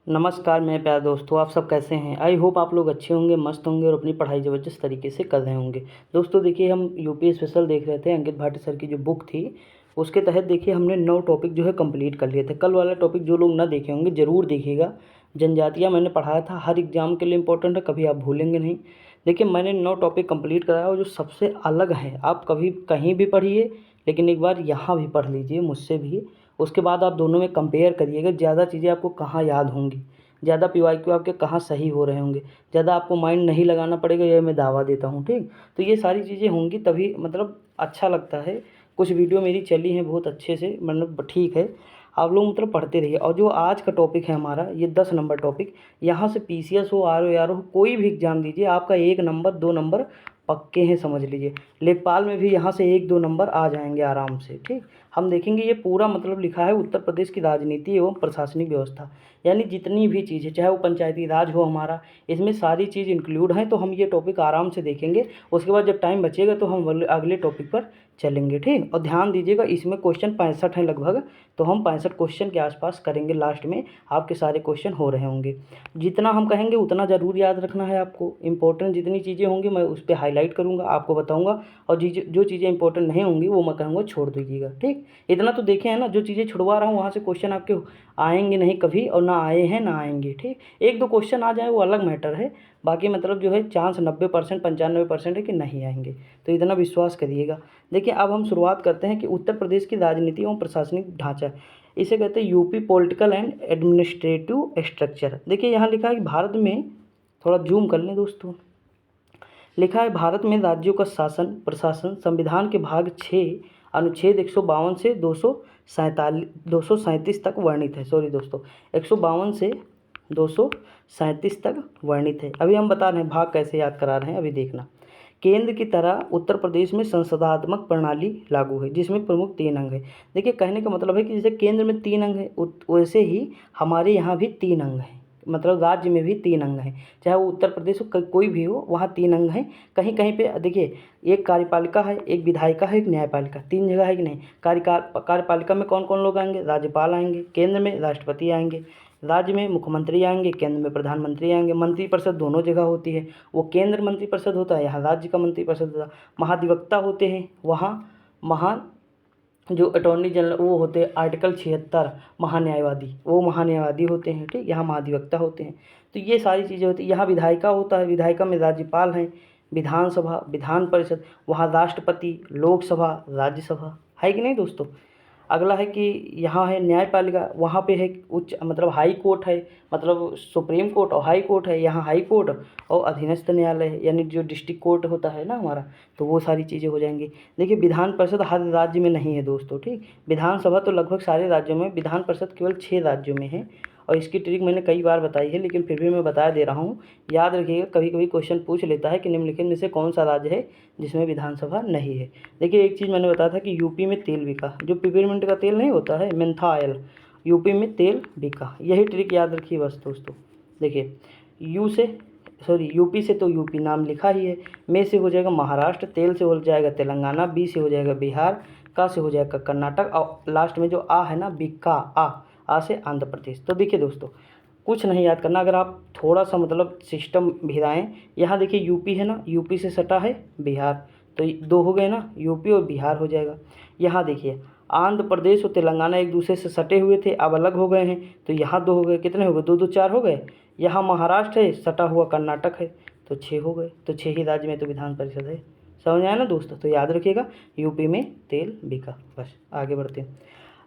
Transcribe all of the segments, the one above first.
नमस्कार मेरे प्यारे दोस्तों, आप सब कैसे हैं। आई होप आप लोग अच्छे होंगे, मस्त होंगे और अपनी पढ़ाई ज़बरदस्त तरीके से कर रहे होंगे। दोस्तों देखिए, हम यूपी स्पेशल देख रहे थे। अंकित भाटी सर की जो बुक थी उसके तहत देखिए हमने 9 टॉपिक जो है कंप्लीट कर लिए थे। कल वाला टॉपिक जो लोग ना देखे होंगे ज़रूर देखिएगा। जनजातियाँ मैंने पढ़ाया था, हर एग्ज़ाम के लिए इंपॉर्टेंट है, कभी आप भूलेंगे नहीं। देखिए मैंने 9 टॉपिक कंप्लीट कराया और जो सबसे अलग है आप कभी कहीं भी पढ़िए, लेकिन एक बार यहाँ भी पढ़ लीजिए मुझसे भी। उसके बाद आप दोनों में कंपेयर करिएगा, ज़्यादा चीज़ें आपको कहाँ याद होंगी, ज़्यादा पीवाईक्यू आपके कहाँ सही हो रहे होंगे, ज़्यादा आपको माइंड नहीं लगाना पड़ेगा, ये मैं दावा देता हूँ। ठीक, तो ये सारी चीज़ें होंगी तभी मतलब अच्छा लगता है। कुछ वीडियो मेरी चली हैं बहुत अच्छे से, मतलब ठीक है। आप लोग मतलब पढ़ते रहिए। और जो आज का टॉपिक है हमारा, ये 10 नंबर टॉपिक, यहाँ से पीसीएस हो, आर ओ आर हो, कोई भी एग्ज़ाम दीजिए आपका 1 नंबर 2 नंबर पक्के हैं, समझ लीजिए। लेखपाल में भी यहाँ से 1 2 नंबर आ जाएंगे आराम से। ठीक, हम देखेंगे ये पूरा मतलब लिखा है उत्तर प्रदेश की राजनीति एवं प्रशासनिक व्यवस्था, यानी जितनी भी चीज़ें, चाहे वो पंचायती राज हो हमारा, इसमें सारी चीज़ इंक्लूड हैं। तो हम ये टॉपिक आराम से देखेंगे। उसके बाद जब टाइम बचेगा तो हम अगले टॉपिक पर चलेंगे। ठीक, और ध्यान दीजिएगा इसमें क्वेश्चन 65 हैं लगभग, तो हम 65 क्वेश्चन के आसपास करेंगे। लास्ट में आपके सारे क्वेश्चन हो रहे होंगे। जितना हम कहेंगे उतना ज़रूर याद रखना है आपको। इंपॉर्टेंट जितनी चीज़ें होंगी मैं उस पर हाईलाइट करूँगा, आपको बताऊँगा, और जो चीज़ें इंपॉर्टेंट नहीं होंगी वो मैं कहूँगा छोड़ दीजिएगा। ठीक, इतना तो देखे हैं ना, जो चीज़ें छुड़वा रहा हूँ वहाँ से क्वेश्चन आपके आएंगे नहीं कभी, और ना आए हैं ना आएंगे। ठीक, 1 2 क्वेश्चन आ जाए वो अलग मैटर है, बाकी मतलब जो है चांस 90% 95% है कि नहीं आएंगे, तो इतना विश्वास करिएगा। देखिए अब हम शुरुआत करते हैं कि उत्तर प्रदेश की राजनीति एवं प्रशासनिक ढांचा, इसे कहते हैं UP political and administrative structure. देखिए यहाँ लिखा है कि भारत में, थोड़ा जूम कर लें दोस्तों, लिखा है भारत में राज्यों का शासन प्रशासन संविधान के भाग 6 अनुच्छेद 152 से 237 तक वर्णित है। सॉरी दोस्तों, 152 से 237 तक वर्णित है। अभी हम बता रहे हैं भाग कैसे याद करा रहे हैं, अभी देखना। केंद्र की तरह उत्तर प्रदेश में संसदात्मक प्रणाली लागू है जिसमें प्रमुख 3 अंग है। देखिए कहने का मतलब है कि जैसे केंद्र में 3 अंग है वैसे ही हमारे यहाँ भी 3 अंग हैं, मतलब राज्य में भी 3 अंग हैं। चाहे वो उत्तर प्रदेश हो, कोई भी हो, वहाँ 3 अंग हैं। कहीं कहीं पे देखिए, एक कार्यपालिका है, एक विधायिका है, एक न्यायपालिका, 3 जगह है कि नहीं। कार्यपालिका में कौन कौन लोग आएंगे, राज्यपाल आएंगे, केंद्र में राष्ट्रपति आएंगे, राज्य में मुख्यमंत्री आएंगे, केंद्र में प्रधानमंत्री आएंगे। मंत्रिपरिषद दोनों जगह होती है, वो केंद्र मंत्रिपरिषद होता है, यहाँ राज्य का मंत्रिपरिषद होता है। महाधिवक्ता होते हैं वहाँ, महा जो अटॉर्नी जनरल वो होते हैं आर्टिकल 76 महान्यायवादी, वो महान्यायवादी होते हैं। ठीक, यहाँ महाधिवक्ता होते हैं। तो ये सारी चीज़ें होती हैं। यहाँ विधायिका होता है, विधायिका में राज्यपाल हैं, विधानसभा विधान परिषद, वहाँ राष्ट्रपति, लोकसभा, राज्यसभा है कि नहीं दोस्तों। अगला है कि यहाँ है न्यायपालिका, वहाँ पे है उच्च मतलब हाई कोर्ट है, मतलब सुप्रीम कोर्ट और हाई कोर्ट है। यहाँ हाई कोर्ट और अधीनस्थ न्यायालय है, यानी जो डिस्ट्रिक्ट कोर्ट होता है ना हमारा, तो वो सारी चीज़ें हो जाएंगी। देखिए विधान परिषद हर राज्य में नहीं है दोस्तों। ठीक, विधानसभा तो लगभग सारे राज्यों में, विधान परिषद केवल 6 राज्यों में है। और इसकी ट्रिक मैंने कई बार बताई है, लेकिन फिर भी मैं बता दे रहा हूँ, याद रखिएगा। कभी कभी क्वेश्चन पूछ लेता है कि निम्नलिखित में से कौन सा राज्य है जिसमें विधानसभा नहीं है। देखिए एक चीज़ मैंने बताया था कि यूपी में तेल बिका, जो पिपरमिंट का तेल नहीं होता है, मेंथा ऑयल, यूपी में तेल बिका। यही ट्रिक याद रखिए बस दोस्तों। देखिए यूपी से तो यूपी नाम लिखा ही है, में से हो जाएगा महाराष्ट्र, तेल से हो जाएगा तेलंगाना, बी से हो जाएगा बिहार, का से हो जाएगा कर्नाटक, और लास्ट में जो आ है ना, बिका, आ से आंध्र प्रदेश। तो देखिए दोस्तों, कुछ नहीं याद करना, अगर आप थोड़ा सा मतलब सिस्टम भिड़ाएँ। यहाँ देखिए यूपी है ना, यूपी से सटा है बिहार, तो 2 हो गए ना, यूपी और बिहार हो जाएगा। यहाँ देखिए आंध्र प्रदेश और तेलंगाना एक दूसरे से सटे हुए थे, अब अलग हो गए हैं, तो यहाँ 2 हो गए। कितने हो गए, 2 2 4 हो गए। यहाँ महाराष्ट्र है, सटा हुआ कर्नाटक है, तो 6 हो गए। तो 6 ही राज्य में तो विधान परिषद है। समझ आया ना दोस्तों। तो याद रखिएगा यूपी में तेल बिका। बस आगे बढ़ते हैं।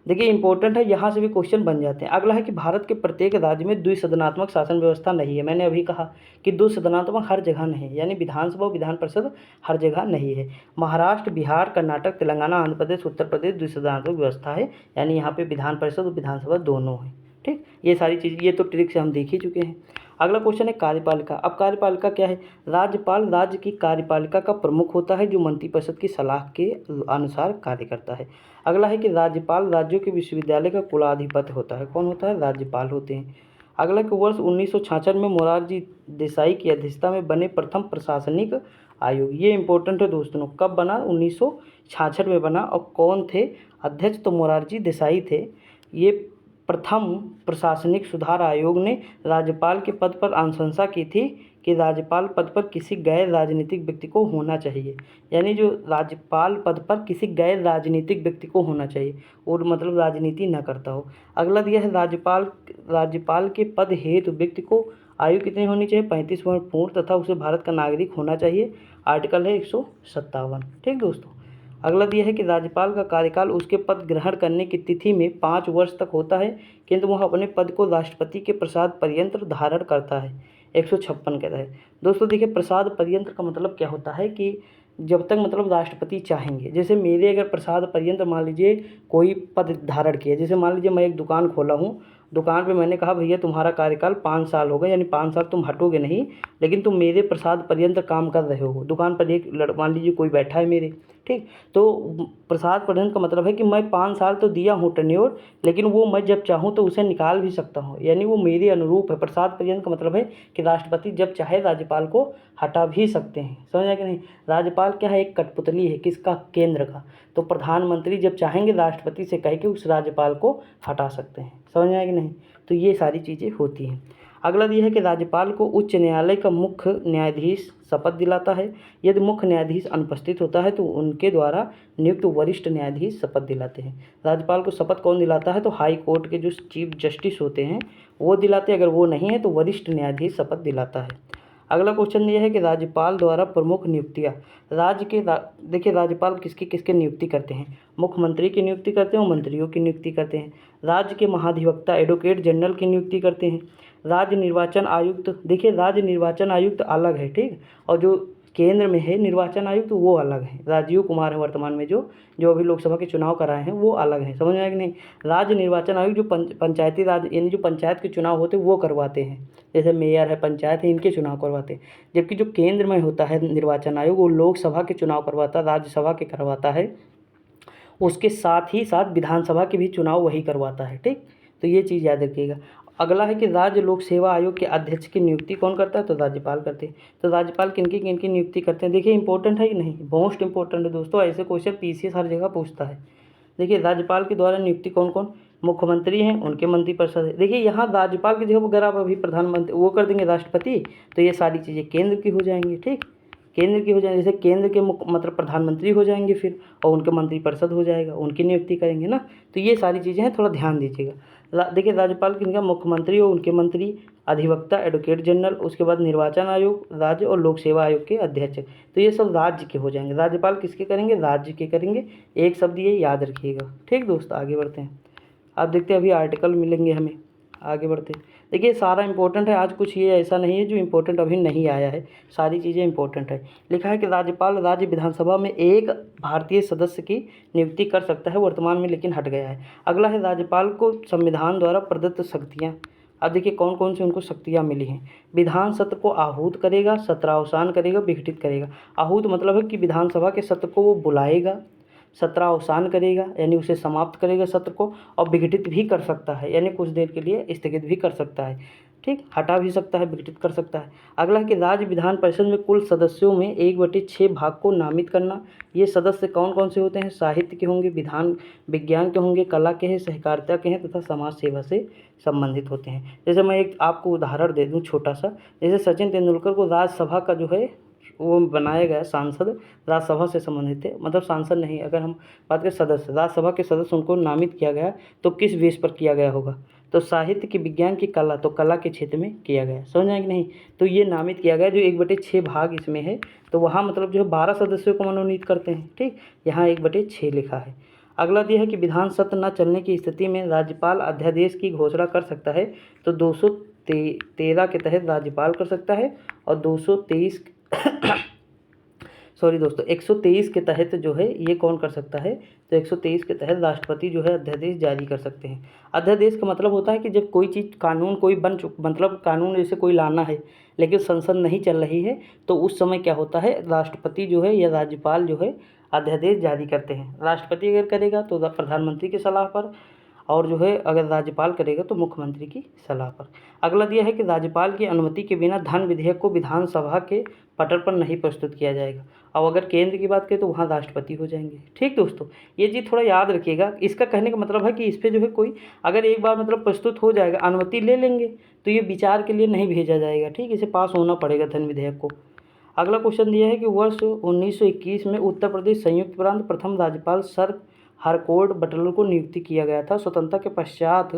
देखिए इंपॉर्टेंट है, यहाँ से भी क्वेश्चन बन जाते हैं। अगला है कि भारत के प्रत्येक राज्य में द्विसदनात्मक शासन व्यवस्था नहीं है। मैंने अभी कहा कि द्विसदनात्मक हर जगह नहीं है, यानी विधानसभा और विधान परिषद हर जगह नहीं है। महाराष्ट्र, बिहार, कर्नाटक, तेलंगाना, आंध्र प्रदेश, उत्तर प्रदेश द्विसदनात्मक व्यवस्था है, यानी यहाँ पे विधान परिषद और विधानसभा दोनों है। ठीक, ये सारी चीज़, ये तो ट्रिक से हम देख ही चुके हैं। अगला क्वेश्चन है कार्यपालिका। अब कार्यपालिका क्या है, राज्यपाल राज्य की कार्यपालिका का प्रमुख होता है, जो मंत्रिपरिषद की सलाह के अनुसार कार्य करता है। अगला है कि राज्यपाल राज्यों के विश्वविद्यालय का कुलाधिपति होता है। कौन होता है, राज्यपाल होते हैं। अगला कि वर्ष 1966 में मोरारजी देसाई की अध्यक्षता में बने प्रथम प्रशासनिक आयोग। ये इंपॉर्टेंट है दोस्तों, कब बना, 1966 में बना, और कौन थे अध्यक्ष, तो मोरारजी देसाई थे। ये प्रथम प्रशासनिक सुधार आयोग ने राज्यपाल के पद पर अनुशंसा की थी कि राज्यपाल पद पर किसी गैर राजनीतिक व्यक्ति को होना चाहिए। यानी जो राज्यपाल पद पर किसी गैर राजनीतिक व्यक्ति को होना चाहिए और मतलब राजनीति न करता हो। अगला दिया है राज्यपाल के पद हेतु व्यक्ति को आयु कितनी होनी चाहिए, 35 वर्ष पूर्ण तथा उसे भारत का नागरिक होना चाहिए। आर्टिकल है 157। ठीक दोस्तों। अगला दिया है कि राज्यपाल का कार्यकाल उसके पद ग्रहण करने की तिथि में 5 वर्ष तक होता है, किंतु वह अपने पद को राष्ट्रपति के प्रसाद पर्यंत धारण करता है। 156 कहता है। दोस्तों देखिए, प्रसाद पर्यंत का मतलब क्या होता है कि जब तक मतलब राष्ट्रपति चाहेंगे। जैसे मेरे अगर प्रसाद पर्यंत मान लीजिए कोई पद धारण किया, जैसे मान लीजिए मैं एक दुकान खोला हूँ, दुकान पे मैंने कहा भैया तुम्हारा कार्यकाल 5 साल होगा, यानी 5 साल तुम हटोगे नहीं, लेकिन तुम मेरे प्रसाद पर्यंत काम कर रहे हो। दुकान पर एक मान लीजिए कोई बैठा है मेरे, ठीक, तो प्रसाद पर्यंत का मतलब है कि मैं 5 साल तो दिया हूँ टेन्योर, लेकिन वो मैं जब चाहूँ तो उसे निकाल भी सकता हूँ, यानी वो मेरे अनुरूप है। प्रसाद पर्यंत का मतलब है कि राष्ट्रपति जब चाहे राज्यपाल को हटा भी सकते हैं। समझ आया कि नहीं। राज्यपाल क्या है, एक कठपुतली है किसका, केंद्र का। तो प्रधानमंत्री जब चाहेंगे राष्ट्रपति से कह के उस राज्यपाल को हटा सकते हैं। समझ आया कि नहीं। तो ये सारी चीज़ें होती हैं। अगला यह है कि राज्यपाल को उच्च न्यायालय का मुख्य न्यायाधीश शपथ दिलाता है। यदि मुख्य न्यायाधीश अनुपस्थित होता है तो उनके द्वारा नियुक्त वरिष्ठ न्यायाधीश शपथ दिलाते हैं। राज्यपाल को शपथ कौन दिलाता है, तो हाई कोर्ट के जो चीफ जस्टिस होते हैं वो दिलाते हैं। अगर वो नहीं है तो वरिष्ठ न्यायाधीश शपथ दिलाता है। अगला क्वेश्चन ये है कि राज्यपाल द्वारा प्रमुख नियुक्तियाँ। देखिए राज्यपाल किसकी किसकी नियुक्ति करते हैं, मुख्यमंत्री की नियुक्ति करते हैं और मंत्रियों की नियुक्ति करते हैं। राज्य के महाधिवक्ता एडवोकेट जनरल की नियुक्ति करते हैं। राज्य निर्वाचन आयुक्त, देखिए राज्य निर्वाचन आयुक्त अलग है, ठीक, और जो केंद्र में है निर्वाचन आयुक्त वो अलग है। राजीव कुमार है वर्तमान में जो अभी लोकसभा के चुनाव कराए हैं वो अलग है। समझ में आया कि नहीं। राज्य निर्वाचन आयोग जो पंचायती राज यानी जो पंचायत के चुनाव होते हैं वो करवाते हैं, जैसे मेयर है, पंचायत है, इनके चुनाव करवाते हैं। जबकि जो केंद्र में होता है निर्वाचन आयोग वो लोकसभा के चुनाव करवाता है, राज्यसभा के करवाता है, उसके साथ ही साथ विधानसभा के भी चुनाव वही करवाता है। ठीक, तो ये चीज़ याद रखिएगा। अगला है कि राज्य लोक सेवा आयोग के अध्यक्ष की नियुक्ति कौन करता है, तो राज्यपाल करते हैं। तो राज्यपाल किनकी नियुक्ति करते हैं। देखिए इंपॉर्टेंट है कि नहीं, मोस्ट इंपॉर्टेंट है दोस्तों। ऐसे क्वेश्चन पीसीएस हर जगह पूछता है। देखिए राज्यपाल के द्वारा नियुक्ति कौन कौन, मुख्यमंत्री हैं, उनके मंत्रिपरिषद है। देखिए यहाँ राज्यपाल की जगह अगर आप अभी प्रधानमंत्री वो कर देंगे राष्ट्रपति, तो ये सारी चीज़ें केंद्र की हो जाएंगी। ठीक, केंद्र की हो जाएंगी, जैसे केंद्र के मतलब प्रधानमंत्री हो जाएंगे फिर, और उनके मंत्रिपरिषद हो जाएगा, उनकी नियुक्ति करेंगे ना। तो ये सारी चीज़ें हैं, थोड़ा ध्यान दीजिएगा। देखिए राज्यपाल किनका, मुख्यमंत्री और उनके मंत्री, अधिवक्ता एडवोकेट जनरल, उसके बाद निर्वाचन आयोग, राज्य और लोक सेवा आयोग के अध्यक्ष। तो ये सब राज्य के हो जाएंगे। राज्यपाल किसके करेंगे, राज्य के करेंगे। एक शब्द ये याद रखिएगा। ठीक दोस्त, आगे बढ़ते हैं। आप देखते हैं अभी आर्टिकल मिलेंगे हमें, आगे बढ़ते हैं। देखिए सारा इंपॉर्टेंट है, आज कुछ ये ऐसा नहीं है जो इंपॉर्टेंट अभी नहीं आया है, सारी चीज़ें इंपॉर्टेंट है। लिखा है कि राज्यपाल राज्य विधानसभा में एक भारतीय सदस्य की नियुक्ति कर सकता है, वर्तमान में लेकिन हट गया है। अगला है राज्यपाल को संविधान द्वारा प्रदत्त शक्तियाँ। अब देखिए कौन कौन सी उनको शक्तियाँ मिली हैं। विधान सत्र को आहूत करेगा, सत्रावसान करेगा, विघटित करेगा। आहूत मतलब है कि विधानसभा के सत्र को वो बुलाएगा, सत्रावसान करेगा यानी उसे समाप्त करेगा सत्र को, और विघटित भी कर सकता है यानी कुछ देर के लिए स्थगित भी कर सकता है। ठीक, हटा भी सकता है, विघटित कर सकता है। अगला है कि राज्य विधान परिषद में कुल सदस्यों में 1/6 भाग को नामित करना। ये सदस्य कौन कौन से होते हैं, साहित्य के होंगे, विधान विज्ञान के होंगे, कला के हैं, सहकारिता के हैं तथा समाज सेवा से संबंधित होते हैं। जैसे मैं एक आपको उदाहरण दे दूँ छोटा सा, जैसे सचिन तेंदुलकर को राज्यसभा का जो है वो बनाया गया सांसद, राज्यसभा से संबंधित थे, मतलब सांसद नहीं, अगर हम बात करें सदस्य, राज्यसभा के सदस्य उनको नामित किया गया, तो किस बेस पर किया गया होगा, तो साहित्य की, विज्ञान की, कला, तो कला के क्षेत्र में किया गया। समझ आए कि नहीं। तो ये नामित किया गया जो 1/6 भाग इसमें है, तो वहाँ मतलब जो है 12 सदस्यों को मनोनीत करते हैं। ठीक, यहाँ 1/6 लिखा है। अगला यह है कि विधान सत्र न चलने की स्थिति में राज्यपाल अध्यादेश की घोषणा कर सकता है, तो 213 के तहत राज्यपाल कर सकता है, और 223 सॉरी दोस्तों 123 के तहत जो है ये कौन कर सकता है, तो 123 के तहत राष्ट्रपति जो है अध्यादेश जारी कर सकते हैं। अध्यादेश का मतलब होता है कि जब कोई चीज़ कानून कोई मतलब कानून जैसे कोई लाना है लेकिन संसद नहीं चल रही है, तो उस समय क्या होता है, राष्ट्रपति जो है या राज्यपाल जो है अध्यादेश जारी करते हैं। राष्ट्रपति अगर करेगा तो प्रधानमंत्री की सलाह पर, और जो है अगर राज्यपाल करेगा तो मुख्यमंत्री की सलाह पर। अगला दिया है कि राज्यपाल की अनुमति के बिना धन विधेयक को विधानसभा के पटल पर नहीं प्रस्तुत किया जाएगा। और अगर केंद्र की बात करें तो वहाँ राष्ट्रपति हो जाएंगे। ठीक दोस्तों, ये चीज़ थोड़ा याद रखिएगा। इसका कहने का मतलब है कि इस पर जो है कोई अगर एक बार मतलब प्रस्तुत हो जाएगा, अनुमति ले लेंगे तो ये विचार के लिए नहीं भेजा जाएगा। ठीक, इसे पास होना पड़ेगा धन विधेयक को। अगला क्वेश्चन दिया है कि वर्ष 1921 में उत्तर प्रदेश संयुक्त प्रांत प्रथम राज्यपाल सर हरकोर्ट बटलर को नियुक्ति किया गया था। स्वतंत्रता के पश्चात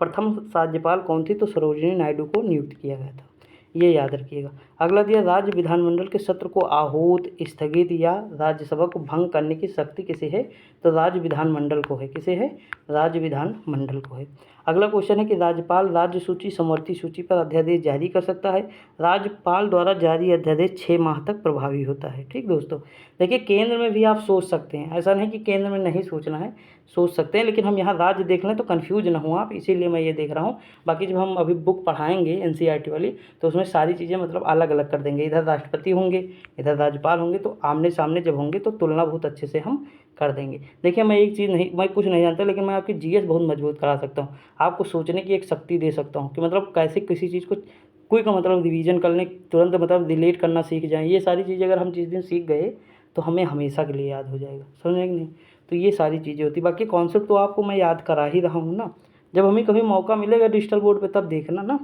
प्रथम राज्यपाल कौन थी? तो सरोजिनी नायडू को नियुक्त किया गया था। ये याद रखिएगा। अगला दिया, राज्य विधानमंडल के सत्र को आहूत, स्थगित या राज्यसभा को भंग करने की शक्ति किसे है? तो राज्य विधानमंडल को है। किसे है? राज्य विधानमंडल को है। अगला क्वेश्चन है कि राज्यपाल राज्य सूची समवर्ती सूची पर अध्यादेश जारी कर सकता है। राज्यपाल द्वारा जारी अध्यादेश 6 माह तक प्रभावी होता है। ठीक दोस्तों, देखिए केंद्र में भी आप सोच सकते हैं, ऐसा नहीं कि केंद्र में नहीं सोचना है, सोच सकते हैं, लेकिन हम यहाँ राज्य देख लें तो कन्फ्यूज ना हो आप, इसीलिए मैं ये देख रहा हूँ। बाकी जब हम अभी बुक पढ़ाएंगे एनसीईआरटी वाली तो उसमें सारी चीज़ें मतलब अलग अलग कर देंगे, इधर राष्ट्रपति होंगे इधर राज्यपाल होंगे, तो आमने सामने जब होंगे तो तुलना बहुत अच्छे से हम कर देंगे। देखिए मैं एक चीज़ नहीं, मैं कुछ नहीं जानता, लेकिन मैं आपकी जीएस बहुत मजबूत करा सकता हूँ, आपको सोचने की एक शक्ति दे सकता हूँ कि मतलब कैसे किसी चीज़ को क्विक मतलब रिवीजन करने, तुरंत मतलब रिलेट करना सीख जाएँ। ये सारी चीज़ें अगर हम जिस दिन सीख गए तो हमें हमेशा के लिए याद हो जाएगा, समझे कि नहीं? तो ये सारी चीज़ें होती, बाकी कॉन्सेप्ट तो आपको मैं याद करा ही रहा हूँ ना। जब हमें कभी मौका मिलेगा डिजिटल बोर्ड पे तब देखना ना।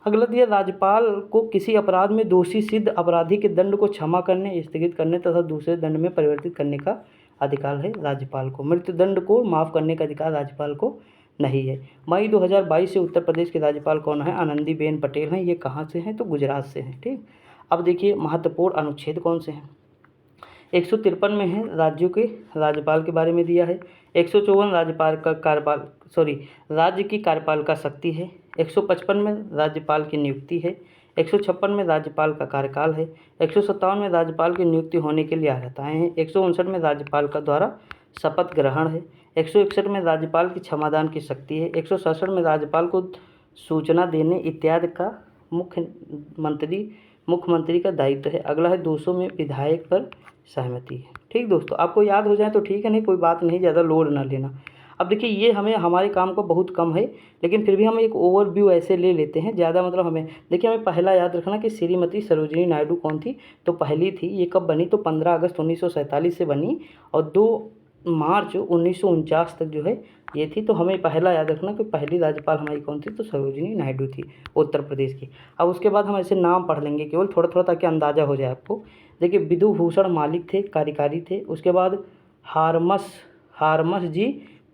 अगला दिया, राज्यपाल को किसी अपराध में दोषी सिद्ध अपराधी के दंड को क्षमा करने, स्थगित करने तथा दूसरे दंड में परिवर्तित करने का अधिकार है राज्यपाल को। मृत्युदंड को माफ़ करने का अधिकार राज्यपाल को नहीं है। मई 2022 से उत्तर प्रदेश के राज्यपाल कौन है? आनंदीबेन पटेल हैं। ये कहाँ से हैं? तो गुजरात से हैं। ठीक, अब देखिए महत्वपूर्ण अनुच्छेद कौन से हैं। 153 में है राज्यों के राज्यपाल के बारे में दिया है। 154 राज्यपाल का कार्यपाल राज्य की कार्यपालिका शक्ति है। 155 में राज्यपाल की नियुक्ति है। 156 में राज्यपाल का कार्यकाल है। 157 में राज्यपाल की नियुक्ति होने के लिए अर्हताएँ हैं। 159 में राज्यपाल का द्वारा शपथ ग्रहण है। 161 में राज्यपाल की क्षमादान की शक्ति है। 167 में राज्यपाल को सूचना देने इत्यादि का मुख्यमंत्री का दायित्व है। अगला है 200 में विधायक पर सहमति है। ठीक दोस्तों, आपको याद हो जाए तो ठीक है, नहीं कोई बात नहीं, ज़्यादा लोड ना लेना। अब देखिए ये हमें हमारे काम का बहुत कम है, लेकिन फिर भी हम एक ओवरव्यू ऐसे ले लेते हैं, ज़्यादा मतलब हमें देखिए हमें पहला याद रखना कि श्रीमती सरोजिनी नायडू कौन थी? तो पहली थी। ये कब बनी? तो 15 अगस्त 1947 से बनी और 2 मार्च 1949 तक जो है ये थी। तो हमें पहला याद रखना कि पहली राज्यपाल हमारी कौन थी? तो सरोजिनी नायडू थी उत्तर प्रदेश की। अब उसके बाद हम ऐसे नाम पढ़ लेंगे केवल थोड़ा थोड़ा ताकि अंदाज़ा हो जाए आपको। देखिए विधुभूषण मालिक थे, कार्यकारी थे। उसके बाद हारमस जी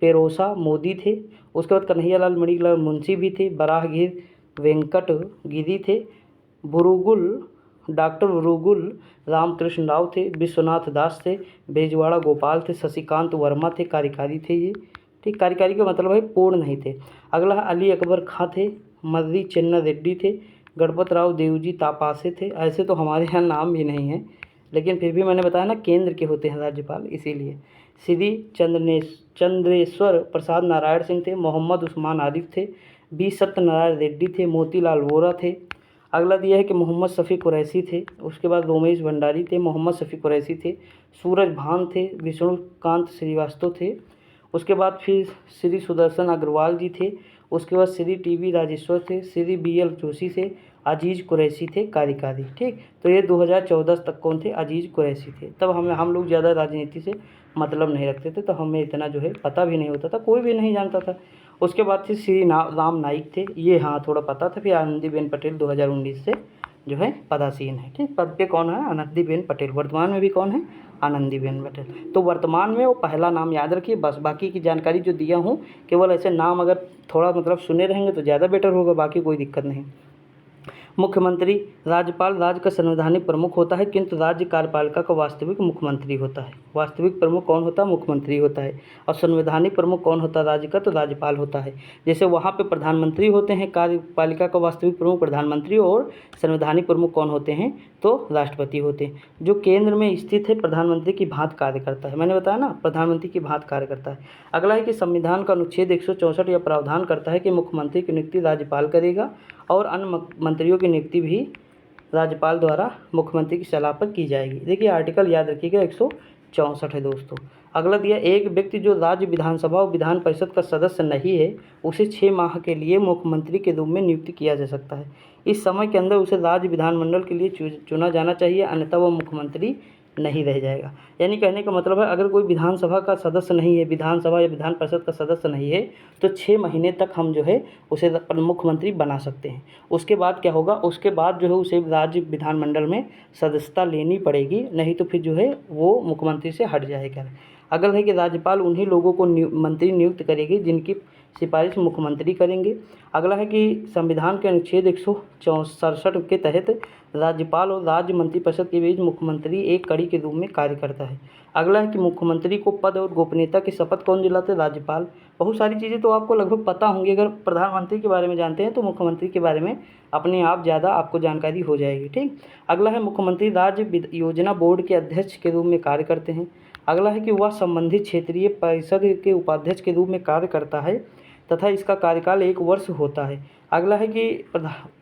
पेरोसा मोदी थे। उसके बाद कन्हैयालाल मणिलाल मुंशी भी थे। बराहगीर वेंकट गिरी थे। डॉक्टर बुरुगुल रामकृष्ण राव थे। विश्वनाथ दास थे। बेजवाड़ा गोपाल थे। शशिकांत वर्मा थे, कार्यकारी थे ये। ठीक, कार्यकारी का मतलब है पूर्ण नहीं थे। अगला अली अकबर खां थे। मर्री चन्ना रेड्डी थे। गणपत राव देवजी तापासे थे। ऐसे तो हमारे यहाँ नाम भी नहीं है, लेकिन फिर भी मैंने बताया ना केंद्र के होते हैं राज्यपाल, इसीलिए। श्री चंद्रेश्वर प्रसाद नारायण सिंह थे। मोहम्मद उस्मान आरिफ थे। बी सत्यनारायण रेड्डी थे। मोतीलाल वोरा थे। अगला दिया है कि मोहम्मद शफ़ी कुरैशी थे। उसके बाद रोमेश भंडारी थे। मोहम्मद शफ़ी कुरैशी थे। सूरज भान थे। विष्णुकांत श्रीवास्तव थे। उसके बाद फिर श्री सुदर्शन अग्रवाल जी थे। उसके बाद श्री टीवी राजेश्वर थे। श्री BL जोशी थे। अजीज़ कुरैशी थे, कार्यकारी। ठीक, तो ये 2014 तक कौन थे? अजीज़ कुरैशी थे। तब हम लोग ज़्यादा राजनीति से मतलब नहीं रखते थे, तो हमें इतना जो है पता भी नहीं होता था, कोई भी नहीं जानता था। उसके बाद फिर श्री राम नाईक थे, ये हाँ थोड़ा पता था। फिर आनंदीबेन पटेल 2019 से जो है पदासीन है। ठीक, पद पे कौन है? आनंदीबेन पटेल। वर्तमान में भी कौन है? आनंदीबेन पटेल। तो वर्तमान में वो पहला नाम याद रखिए बस। बाकी की जानकारी जो दिया हूँ केवल ऐसे नाम अगर थोड़ा मतलब सुने रहेंगे तो ज़्यादा बेटर होगा, बाकी कोई दिक्कत नहीं। मुख्यमंत्री, राज्यपाल राज्य का संवैधानिक प्रमुख होता है, किंतु राज्य कार्यपालिका का वास्तविक मुख्यमंत्री होता है। वास्तविक प्रमुख कौन होता है? मुख्यमंत्री होता है। और संवैधानिक प्रमुख कौन होता है राज्य का? तो राज्यपाल होता है। जैसे वहाँ पे प्रधानमंत्री होते हैं, कार्यपालिका का वास्तविक प्रमुख प्रधानमंत्री, और संवैधानिक प्रमुख कौन होते हैं? तो राष्ट्रपति होते हैं। जो केंद्र में स्थित है प्रधानमंत्री की भांति कार्य करता है। मैंने बताया ना प्रधानमंत्री की भांति कार्य करता है। अगला है कि संविधान का अनुच्छेद 164 यह प्रावधान करता है कि मुख्यमंत्री की नियुक्ति राज्यपाल करेगा और अन्य मंत्रियों की नियुक्ति भी राज्यपाल द्वारा मुख्यमंत्री की सलाह पर की जाएगी। देखिए आर्टिकल याद रखिएगा 164 है दोस्तों। अगला दिया, एक व्यक्ति जो राज्य विधानसभा और विधान परिषद का सदस्य नहीं है उसे 6 माह के लिए मुख्यमंत्री के रूप में नियुक्त किया जा सकता है। इस समय के अंदर उसे राज्य विधानमंडल के लिए चुना जाना चाहिए, अन्यथा वह मुख्यमंत्री नहीं रह जाएगा। यानी कहने का मतलब है, अगर कोई विधानसभा का सदस्य नहीं है, विधानसभा या विधान परिषद का सदस्य नहीं है, तो 6 महीने तक हम जो है उसे मुख्यमंत्री बना सकते हैं। उसके बाद क्या होगा, उसके बाद जो है उसे राज्य विधानमंडल में सदस्यता लेनी पड़ेगी, नहीं तो फिर जो है वो मुख्यमंत्री से हट जाएगा। अगला है कि राज्यपाल उन्हीं लोगों को मंत्री नियुक्त करेगी जिनकी सिफारिश मुख्यमंत्री करेंगे। अगला है कि संविधान के अनुच्छेद 167 के तहत राज्यपाल और राज्य मंत्रिपरिषद के बीच मुख्यमंत्री एक कड़ी के रूप में कार्य करता है। अगला है कि मुख्यमंत्री को पद और गोपनीयता की शपथ कौन दिलाते हैं? राज्यपाल। बहुत सारी चीज़ें तो आपको लगभग पता होंगी, अगर प्रधानमंत्री के बारे में जानते हैं तो मुख्यमंत्री के बारे में अपने आप ज़्यादा आपको जानकारी हो जाएगी। ठीक। अगला है मुख्यमंत्री राज्य योजना बोर्ड के अध्यक्ष के रूप में कार्य करते हैं। अगला है कि वह संबंधित क्षेत्रीय परिषद के उपाध्यक्ष के रूप में कार्य करता है तथा इसका कार्यकाल 1 वर्ष होता है। अगला है कि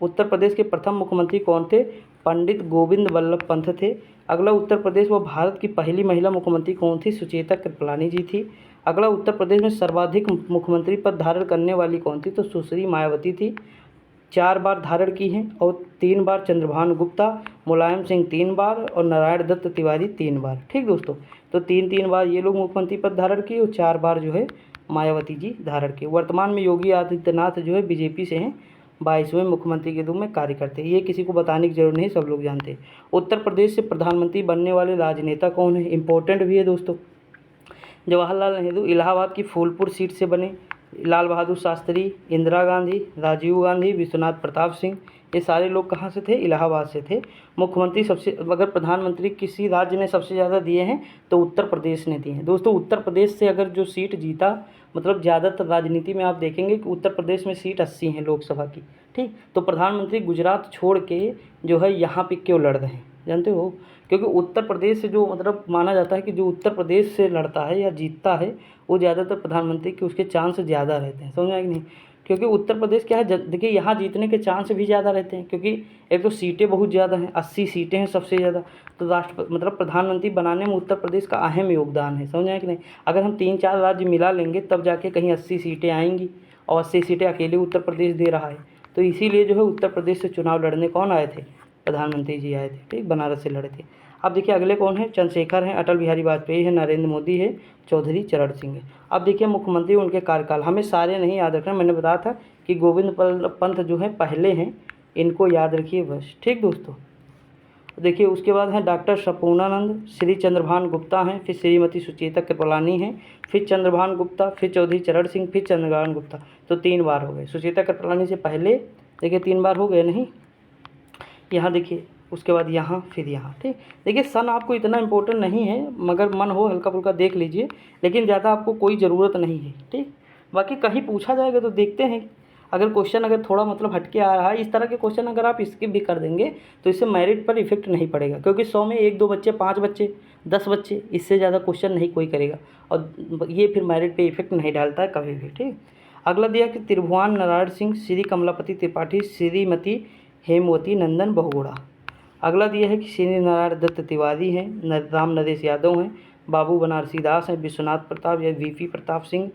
उत्तर प्रदेश के प्रथम मुख्यमंत्री कौन थे? पंडित गोविंद वल्लभ पंत थे। अगला, उत्तर प्रदेश व भारत की पहली महिला मुख्यमंत्री कौन थी? सुचेता कृपलानी जी थी। अगला, उत्तर प्रदेश में सर्वाधिक मुख्यमंत्री पद धारण करने वाली कौन थी? तो सुश्री मायावती थी, 4 बार धारण की हैं, और 3 बार चंद्रभानु गुप्ता, मुलायम सिंह 3 बार और नारायण दत्त तिवारी 3 बार। ठीक दोस्तों, तो 3-3 बार ये लोग मुख्यमंत्री पद धारण किए और 4 बार जो है मायावती जी धारण किए। वर्तमान में योगी आदित्यनाथ जो है बीजेपी से हैं, 22वें मुख्यमंत्री के रूप में कार्य करते हैं। ये किसी को बताने की जरूरत नहीं, सब लोग जानते हैं। उत्तर प्रदेश से प्रधानमंत्री बनने वाले राजनेता कौन है? इंपॉर्टेंट भी है दोस्तों। जवाहरलाल नेहरू इलाहाबाद की फूलपुर सीट से बने, लाल बहादुर शास्त्री, इंदिरा गांधी, राजीव गांधी, विश्वनाथ प्रताप सिंह, ये सारे लोग कहाँ से थे? इलाहाबाद से थे। मुख्यमंत्री सबसे, अगर प्रधानमंत्री किसी राज्य ने सबसे ज़्यादा दिए हैं तो उत्तर प्रदेश ने दिए हैं। दोस्तों, उत्तर प्रदेश से अगर जो सीट जीता, मतलब ज़्यादातर राजनीति में आप देखेंगे कि उत्तर प्रदेश में सीट 80 हैं लोकसभा की। ठीक, तो प्रधानमंत्री गुजरात छोड़ के जो है यहाँ पे क्यों लड़ रहे हैं जानते हो? क्योंकि उत्तर प्रदेश से जो मतलब माना जाता है कि जो उत्तर प्रदेश से लड़ता है या जीतता है वो ज़्यादातर प्रधानमंत्री के उसके चांस ज़्यादा रहते हैं। समझ में आया कि नहीं? क्योंकि उत्तर प्रदेश क्या है, देखिए यहाँ जीतने के चांस भी ज़्यादा रहते हैं, क्योंकि एक तो सीटें बहुत ज़्यादा हैं, 80 सीटें हैं सबसे ज़्यादा। तो मतलब प्रधानमंत्री बनाने में उत्तर प्रदेश का अहम योगदान है। समझ में आया कि नहीं? अगर हम 3-4 राज्य मिला लेंगे तब जाके कहीं 80 सीटें आएंगी, और 80 सीटें अकेले उत्तर प्रदेश दे रहा है। तो इसीलिए जो है उत्तर प्रदेश से चुनाव लड़ने कौन आए थे? प्रधानमंत्री जी आए थे। ठीक, बनारस से लड़े थे। अब देखिए अगले कौन है? चंद्रशेखर हैं, अटल बिहारी वाजपेयी है, नरेंद्र मोदी है, चौधरी चरण सिंह है। अब देखिए मुख्यमंत्री उनके कार्यकाल, हमें सारे नहीं याद रखना, मैंने बताया था कि गोविंद पंत जो है पहले हैं, इनको याद रखिए बस। ठीक दोस्तों, देखिए उसके बाद हैं डॉक्टर सपूर्णानंद, श्री चंद्रभान गुप्ता हैं, फिर श्रीमती सुचेता कृपलानी हैं, फिर चंद्रभान गुप्ता, फिर चौधरी चरण सिंह, फिर चंद्रभान गुप्ता। तो 3 बार हो गए। सुचेता कृपलानी से पहले देखिए 3 बार हो गए नहीं, यहाँ देखिए, उसके बाद यहाँ, फिर यहाँ। ठीक, देखिए सन आपको इतना इम्पोर्टेंट नहीं है, मगर मन हो हल्का फुल्का देख लीजिए, लेकिन ज़्यादा आपको कोई ज़रूरत नहीं है। ठीक, बाकी कहीं पूछा जाएगा तो देखते हैं, अगर क्वेश्चन अगर थोड़ा मतलब हटके आ रहा है, इस तरह के क्वेश्चन अगर आप स्किप भी कर देंगे तो इससे मेरिट पर इफेक्ट नहीं पड़ेगा, क्योंकि 100 में 1-2 बच्चे, 5 बच्चे, 10 बच्चे, इससे ज़्यादा क्वेश्चन नहीं कोई करेगा, और ये फिर मेरिट पे इफेक्ट नहीं डालता है कभी भी। ठीक, अगला दिया कि त्रिभुवन नारायण सिंह, श्री कमलापति त्रिपाठी, श्रीमती हेमवती नंदन बहुगुणा। अगला दिया है कि श्री नारायण दत्त तिवारी हैं, राम नरेश यादव हैं, बाबू बनारसी दास हैं, विश्वनाथ प्रताप या वीपी प्रताप सिंह,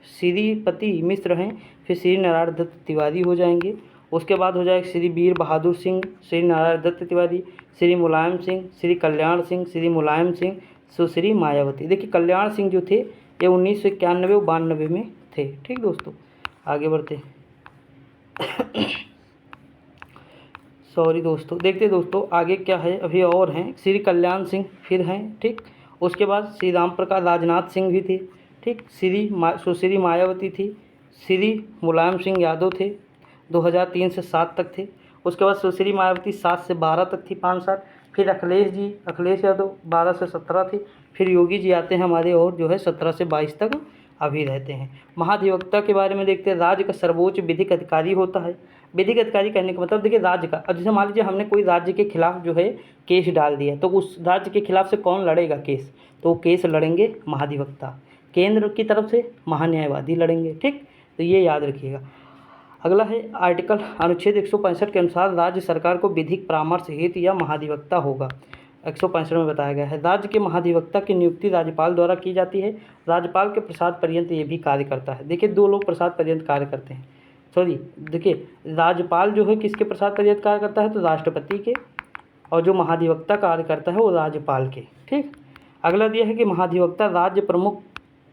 श्रीपति मिश्र हैं, फिर श्री नारायण दत्त तिवारी हो जाएंगे। उसके बाद हो जाएगा श्री वीर बहादुर सिंह, श्री नारायण दत्त तिवारी, श्री मुलायम सिंह, श्री कल्याण सिंह, श्री मुलायम सिंह, सुश्री मायावती। देखिए कल्याण सिंह जो थे ये 1991 और 92 में थे। ठीक दोस्तों, आगे बढ़ते सॉरी दोस्तों, देखते दोस्तों आगे क्या है, अभी और हैं श्री कल्याण सिंह फिर हैं। ठीक, उसके बाद श्री राम प्रकाश राजनाथ सिंह भी थे। ठीक, सुश्री मायावती थी, श्री मुलायम सिंह यादव थे, 2003 से 7 तक थे। उसके बाद सुश्री मायावती 7 से 12 तक थी, 5 साल। फिर अखिलेश यादव 12 से 17 थी। फिर योगी जी आते हैं हमारे, और जो है 17 से 22 तक अभी रहते हैं। महाधिवक्ता के बारे में देखते हैं। राज्य का सर्वोच्च विधिक अधिकारी होता है। विधिक अधिकारी कहने का मतलब देखिए राज्य का, अब जैसे मान लीजिए हमने कोई राज्य के खिलाफ जो है केस डाल दिया, तो उस राज्य के खिलाफ से कौन लड़ेगा केस? तो वो केस लड़ेंगे महाधिवक्ता। केंद्र की तरफ से महान्यायवादी लड़ेंगे। ठीक, तो ये याद रखिएगा। अगला है अनुच्छेद 165 के अनुसार राज्य सरकार को विधिक परामर्श हेतु या महाधिवक्ता होगा। 165 में बताया गया है। राज्य के महाधिवक्ता की नियुक्ति राज्यपाल द्वारा की जाती है। राज्यपाल के प्रसाद पर्यंत ये भी कार्य करता है। देखिए 2 लोग प्रसाद पर्यंत कार्य करते हैं। सॉरी, देखिए राज्यपाल जो है किसके प्रसाद पर्यंत कार्य करता है, तो राष्ट्रपति के, और जो महाधिवक्ता कार्य करता है वो राज्यपाल के। ठीक, अगला दिया है कि महाधिवक्ता राज्य प्रमुख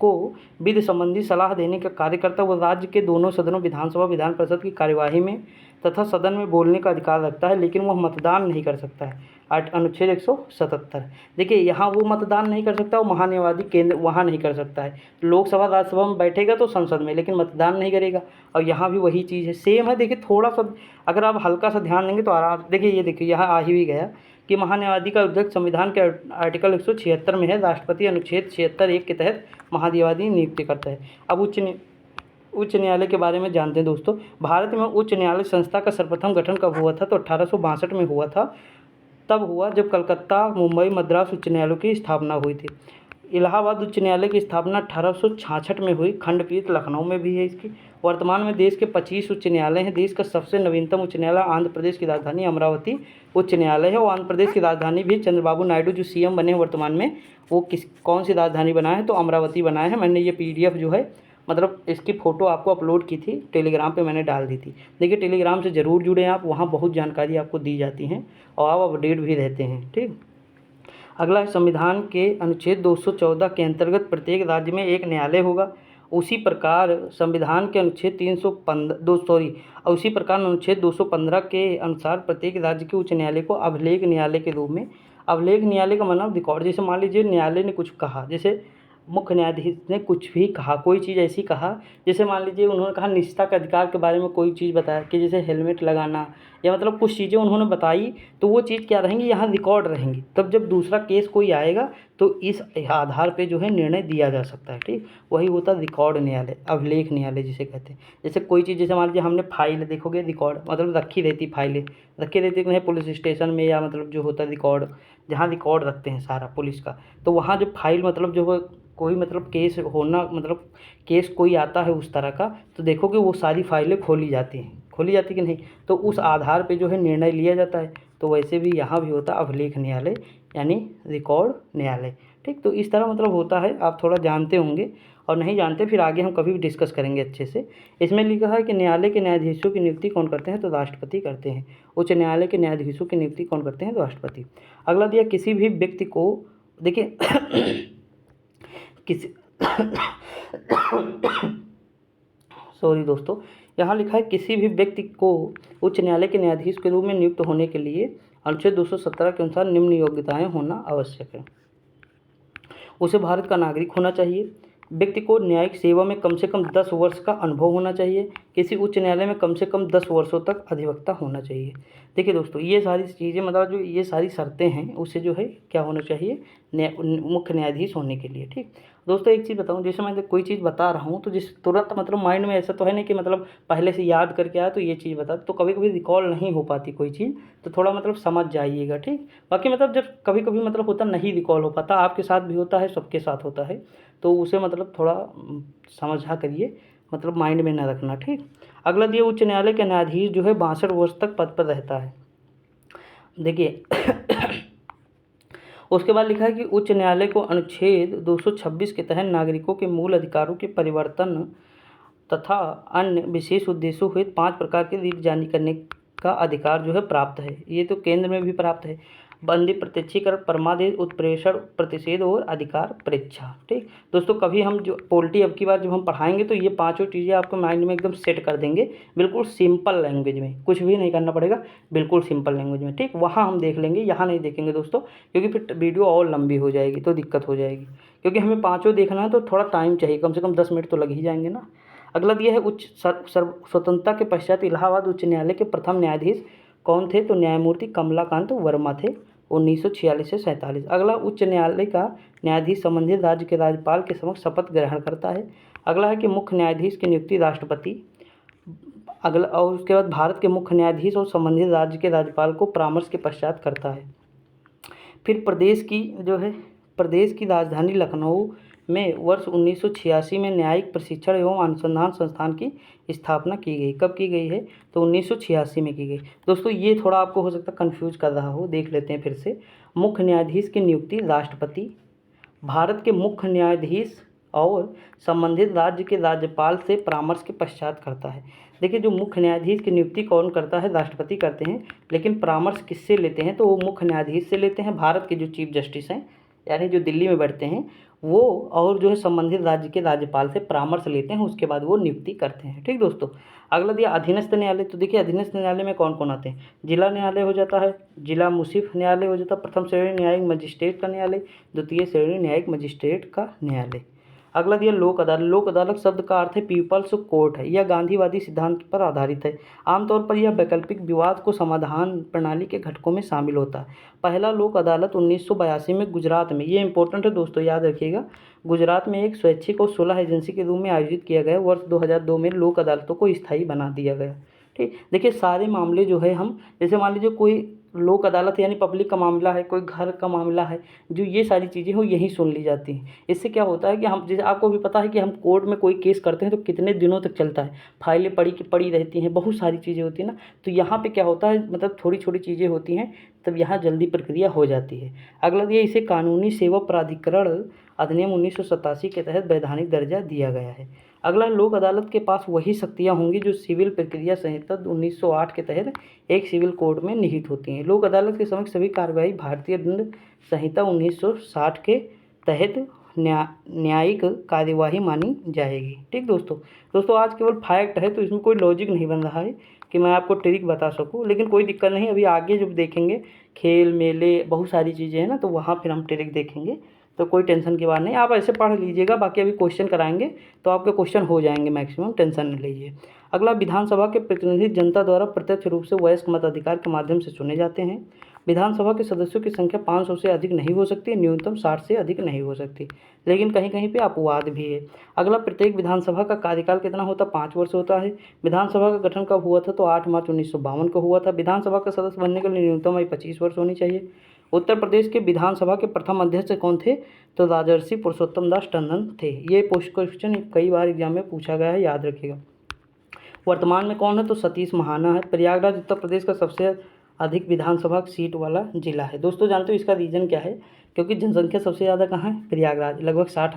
को विधि संबंधी सलाह देने का कार्य करता है। वो राज्य के दोनों सदनों विधानसभा विधान परिषद की कार्यवाही में तथा सदन में बोलने का अधिकार रखता है, लेकिन वह मतदान नहीं कर सकता है। अनुच्छेद 177। देखिए यहाँ वो मतदान नहीं कर सकता, वो महान्यायवादी केंद्र वहाँ नहीं कर सकता है। लोकसभा राज्यसभा में बैठेगा तो संसद में, लेकिन मतदान नहीं करेगा। और यहाँ भी वही चीज़ है, सेम है। देखिए थोड़ा सा अगर आप हल्का सा ध्यान देंगे तो आराम, देखिए ये देखिए यहाँ आ ही भी गया कि महान्यायवादी का उद्देश्य संविधान के आर्टिकल 176 में है। राष्ट्रपति अनुच्छेद 76(1) के तहत महान्यायवादी नियुक्ति करता है। अब उच्च न्यायालय के बारे में जानते हैं दोस्तों। भारत में उच्च न्यायालय संस्था का सर्वप्रथम गठन कब हुआ था, तो 1862 में हुआ था। तब हुआ जब कलकत्ता, मुंबई, मद्रास उच्च न्यायालयों की स्थापना हुई थी। इलाहाबाद उच्च न्यायालय की स्थापना 1866 में हुई। खंडपीठ लखनऊ में भी है इसकी। वर्तमान में देश के 25 उच्च न्यायालय हैं। देश का सबसे नवीनतम उच्च न्यायालय आंध्र प्रदेश की राजधानी अमरावती उच्च न्यायालय है। और आंध्र प्रदेश की राजधानी भी चंद्रबाबू नायडू जो सीएम बने हैं वर्तमान में, वो कौन सी राजधानी बनाए हैं, तो अमरावती बनाए हैं। मैंने ये PDF जो है मतलब इसकी फ़ोटो आपको अपलोड की थी, टेलीग्राम पे मैंने डाल दी थी। देखिए टेलीग्राम से ज़रूर जुड़ें आप, वहाँ बहुत जानकारी आपको दी जाती हैं और आप अपडेट भी रहते हैं। ठीक, अगला संविधान के अनुच्छेद 214 के अंतर्गत प्रत्येक राज्य में एक न्यायालय होगा। उसी प्रकार संविधान के अनुच्छेद 215 के अनुसार प्रत्येक राज्य के उच्च न्यायालय को अभिलेख न्यायालय के रूप में, अभिलेख न्यायालय का मतलब रिकॉर्ड, जैसे मान लीजिए न्यायालय ने कुछ कहा, जैसे मुख्य न्यायाधीश ने कुछ भी कहा, कोई चीज़ ऐसी कहा, जैसे मान लीजिए उन्होंने कहा निजता के अधिकार के बारे में कोई चीज़ बताया कि जैसे हेलमेट लगाना या मतलब कुछ चीज़ें उन्होंने बताई, तो वो चीज़ क्या रहेंगी, यहाँ रिकॉर्ड रहेंगी। तब जब दूसरा केस कोई आएगा तो इस आधार पे जो है निर्णय दिया जा सकता है। ठीक, वही होता है रिकॉर्ड न्यायालय, अभिलेख न्यायालय जिसे कहते हैं। जैसे कोई चीज़, जैसे मान लीजिए हमने फाइल, देखोगे रिकॉर्ड मतलब रखी रहती, फाइलें रखी रहती है पुलिस स्टेशन में, या मतलब जो होता है रिकॉर्ड, जहाँ रिकॉर्ड रखते हैं सारा पुलिस का, तो वहाँ जो फाइल मतलब जो है कोई मतलब केस होना, मतलब केस कोई आता है उस तरह का, तो देखोगे वो सारी फाइलें खोली जाती कि नहीं, तो उस आधार पे जो है निर्णय लिया जाता है। तो वैसे भी यहाँ भी होता है अभिलेख न्यायालय यानी रिकॉर्ड न्यायालय। ठीक, तो इस तरह मतलब होता है, आप थोड़ा जानते होंगे, और नहीं जानते फिर आगे हम कभी भी डिस्कस करेंगे अच्छे से। इसमें लिखा है कि न्यायालय के न्यायाधीशों की नियुक्ति कौन करते हैं, तो राष्ट्रपति करते हैं। उच्च न्यायालय के न्यायाधीशों की नियुक्ति कौन करते हैं, तो राष्ट्रपति। अगला दिया किसी भी व्यक्ति को, देखिए किसी सॉरी दोस्तों, यहाँ लिखा है किसी भी व्यक्ति को उच्च न्यायालय के न्यायाधीश के रूप में नियुक्त होने के लिए अनुच्छेद 217 के अनुसार निम्न योग्यताएं होना आवश्यक है। उसे भारत का नागरिक होना चाहिए। व्यक्ति को न्यायिक सेवा में कम से कम 10 वर्ष का अनुभव होना चाहिए। किसी उच्च न्यायालय में कम से कम 10 वर्षों तक अधिवक्ता होना चाहिए। देखिए दोस्तों, ये सारी चीज़ें मतलब जो ये सारी शर्तें हैं, उससे जो है क्या होना चाहिए, मुख्य न्यायाधीश होने के लिए। ठीक दोस्तों, एक चीज़ बताऊं, जैसे मैं कोई चीज़ बता रहा हूं तो जिस तुरंत मतलब माइंड में ऐसा तो है नहीं कि मतलब पहले से याद करके आया तो ये चीज़ बता, तो कभी कभी रिकॉल नहीं हो पाती कोई चीज़, तो थोड़ा मतलब समझ जाइएगा। ठीक, बाकी मतलब जब कभी कभी मतलब होता नहीं रिकॉल हो पाता, आपके साथ भी होता है, सबके साथ होता है, तो उसे मतलब थोड़ा समझा करिए, मतलब माइंड में ना रखना। ठीक, अगला दिए उच्च न्यायालय के न्यायाधीश जो है 62 वर्ष तक पद पर रहता है। देखिए उसके बाद लिखा है कि उच्च न्यायालय को अनुच्छेद 226 के तहत नागरिकों के मूल अधिकारों के परिवर्तन तथा अन्य विशेष उद्देश्यों हेतु 5 प्रकार के रीट जारी करने का अधिकार जो है प्राप्त है। ये तो केंद्र में भी प्राप्त है। बंदी, प्रत्यक्षीकरण, परमादेश, उत्प्रेषण, प्रतिषेध और अधिकार परीक्षा। ठीक दोस्तों, कभी हम जो पॉलिटी अब की बार जब हम पढ़ाएंगे तो ये 5 चीज़ें आपको माइंड में एकदम सेट कर देंगे, बिल्कुल सिंपल लैंग्वेज में, कुछ भी नहीं करना पड़ेगा, बिल्कुल सिंपल लैंग्वेज में। ठीक, वहाँ हम देख लेंगे, यहाँ नहीं देखेंगे दोस्तों, क्योंकि फिर वीडियो और लंबी हो जाएगी तो दिक्कत हो जाएगी, क्योंकि हमें 5 देखना है तो थोड़ा टाइम चाहिए, कम से कम 10 मिनट तो लग ही जाएंगे ना। अगला दिया है उच्च स्वतंत्रता के पश्चात इलाहाबाद उच्च न्यायालय के प्रथम न्यायाधीश कौन थे, तो न्यायमूर्ति कमलाकांत वर्मा थे, 1946 से 47। अगला उच्च न्यायालय का न्यायाधीश संबंधित राज्य के राज्यपाल के समक्ष शपथ ग्रहण करता है। अगला है कि मुख्य न्यायाधीश की नियुक्ति राष्ट्रपति, अगला और उसके बाद भारत के मुख्य न्यायाधीश और संबंधित राज्य के राज्यपाल को परामर्श के पश्चात करता है। फिर प्रदेश की राजधानी लखनऊ में वर्ष 1986 में न्यायिक प्रशिक्षण एवं अनुसंधान संस्थान की स्थापना की गई। कब की गई है? तो 1986 में की गई। दोस्तों ये थोड़ा आपको हो सकता है कन्फ्यूज कर रहा हो, देख लेते हैं फिर से। मुख्य न्यायाधीश की नियुक्ति राष्ट्रपति, भारत के मुख्य न्यायाधीश और संबंधित राज्य के राज्यपाल से परामर्श के पश्चात करता है। देखिए जो मुख्य न्यायाधीश की नियुक्ति कौन करता है? राष्ट्रपति करते हैं, लेकिन परामर्श किससे लेते हैं? तो वो मुख्य न्यायाधीश से लेते हैं, भारत के जो चीफ जस्टिस हैं यानी जो दिल्ली में बैठते हैं वो, और जो है संबंधित राज्य के राज्यपाल से परामर्श लेते हैं, उसके बाद वो नियुक्ति करते हैं। ठीक दोस्तों, अगला दिया अधीनस्थ न्यायालय। तो देखिए अधीनस्थ न्यायालय में कौन कौन आते हैं? जिला न्यायालय हो जाता है, जिला मुंसिफ न्यायालय हो जाता है, प्रथम श्रेणी न्यायिक मजिस्ट्रेट का न्यायालय, द्वितीय श्रेणी न्यायिक मजिस्ट्रेट का न्यायालय। अगला दिया लोक अदालत। लोक अदालत शब्द का अर्थ है पीपल्स कोर्ट है। यह गांधीवादी सिद्धांत पर आधारित है। आमतौर पर यह वैकल्पिक विवाद को समाधान प्रणाली के घटकों में शामिल होता है। पहला लोक अदालत 1982 में गुजरात में, ये इंपॉर्टेंट है दोस्तों, याद रखिएगा, गुजरात में एक स्वैच्छिक और 16 एजेंसी के रूप में आयोजित किया गया। वर्ष 2002 में लोक अदालतों को स्थायी बना दिया गया। ठीक, देखिए सारे मामले जो है हम, जैसे मान लीजिए कोई लोक अदालत यानी पब्लिक का मामला है, कोई घर का मामला है, जो ये सारी चीज़ें हो यहीं सुन ली जाती हैं। इससे क्या होता है कि हम, जैसे आपको भी पता है कि हम कोर्ट में कोई केस करते हैं तो कितने दिनों तक चलता है, फाइलें पड़ी रहती हैं, बहुत सारी चीज़ें होती हैं ना। तो यहाँ पे क्या होता है, मतलब थोड़ी छोटी चीज़ें होती हैं, तब यहाँ जल्दी प्रक्रिया हो जाती है। अगला दिया इसे कानूनी सेवा प्राधिकरण अधिनियम 1987 के तहत वैधानिक दर्जा दिया गया है। अगला, लोक अदालत के पास वही शक्तियाँ होंगी जो सिविल प्रक्रिया संहिता 1908 के तहत एक सिविल कोर्ट में निहित होती हैं। लोक अदालत के समक्ष सभी कार्रवाई भारतीय दंड संहिता 1960 के तहत न्यायिक कार्यवाही मानी जाएगी। ठीक दोस्तों आज केवल फैक्ट है, तो इसमें कोई लॉजिक नहीं बन रहा है कि मैं आपको ट्रिक बता सकूं, लेकिन कोई दिक्कत नहीं। अभी आगे जब देखेंगे खेल मेले बहुत सारी चीज़ें हैं ना, तो वहाँ फिर हम ट्रिक देखेंगे, तो कोई टेंशन की बात नहीं। आप ऐसे पढ़ लीजिएगा, बाकी अभी क्वेश्चन कराएंगे तो आपके क्वेश्चन हो जाएंगे मैक्सिमम, टेंशन नहीं लीजिए। अगला, विधानसभा के प्रतिनिधि जनता द्वारा प्रत्यक्ष रूप से वयस्क मताधिकार के माध्यम से चुने जाते हैं। विधानसभा के सदस्यों की संख्या 500 से अधिक नहीं हो सकती, न्यूनतम 60 से अधिक नहीं हो सकती, लेकिन कहीं कहीं पे अपवाद भी है। अगला, प्रत्येक विधानसभा का कार्यकाल कितना होता है? 5 वर्ष होता है। विधानसभा का गठन कब हुआ था? तो 8 मार्च 1952 को हुआ था। विधानसभा का सदस्य बनने के लिए न्यूनतम आयु 25 वर्ष होनी चाहिए। उत्तर प्रदेश के विधानसभा के प्रथम अध्यक्ष कौन थे? तो राजर्षि पुरुषोत्तम दास टंडन थे। ये पोस्ट क्वेश्चन कई बार एग्जाम में पूछा गया है, याद रखिएगा। वर्तमान में कौन है? तो सतीश महाना है। प्रयागराज उत्तर प्रदेश का सबसे अधिक विधानसभा सीट वाला जिला है। दोस्तों जानते हो इसका रीज़न क्या है? क्योंकि जनसंख्या सबसे ज़्यादा कहाँ है? प्रयागराज, लगभग 60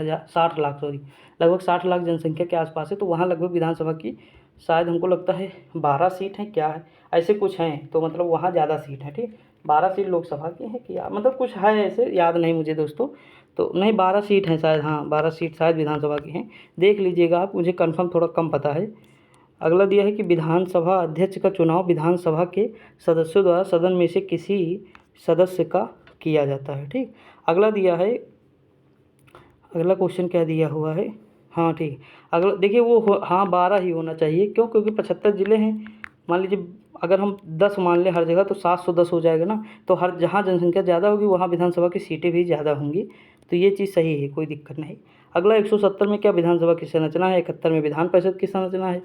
लाख जनसंख्या के आसपास है। तो वहाँ लगभग विधानसभा की शायद हमको लगता है 12 सीट है, क्या है ऐसे कुछ हैं, तो मतलब वहाँ ज़्यादा सीट है। ठीक, 12 सीट लोकसभा की है कि मतलब कुछ है ऐसे, याद नहीं मुझे दोस्तों, तो नहीं 12 सीट हैं शायद, हाँ 12 सीट शायद विधानसभा की हैं, देख लीजिएगा आप, मुझे कंफर्म थोड़ा कम पता है। अगला दिया है कि विधानसभा अध्यक्ष का चुनाव विधानसभा के सदस्यों द्वारा सदन में से किसी सदस्य का किया जाता है। ठीक, अगला दिया है, अगला क्वेश्चन क्या दिया हुआ है? हाँ ठीक, अगला देखिए वो हाँ 12 ही होना चाहिए। क्यों? क्योंकि 75 ज़िले हैं। मान लीजिए अगर हम 10 मान लें हर जगह, तो 710 हो जाएगा ना। तो हर जहाँ जनसंख्या ज़्यादा होगी वहाँ विधानसभा की सीटें भी ज़्यादा होंगी, तो ये चीज़ सही है, कोई दिक्कत नहीं। अगला, 170 में क्या विधानसभा की संरचना है? 71 में विधान परिषद की संरचना है।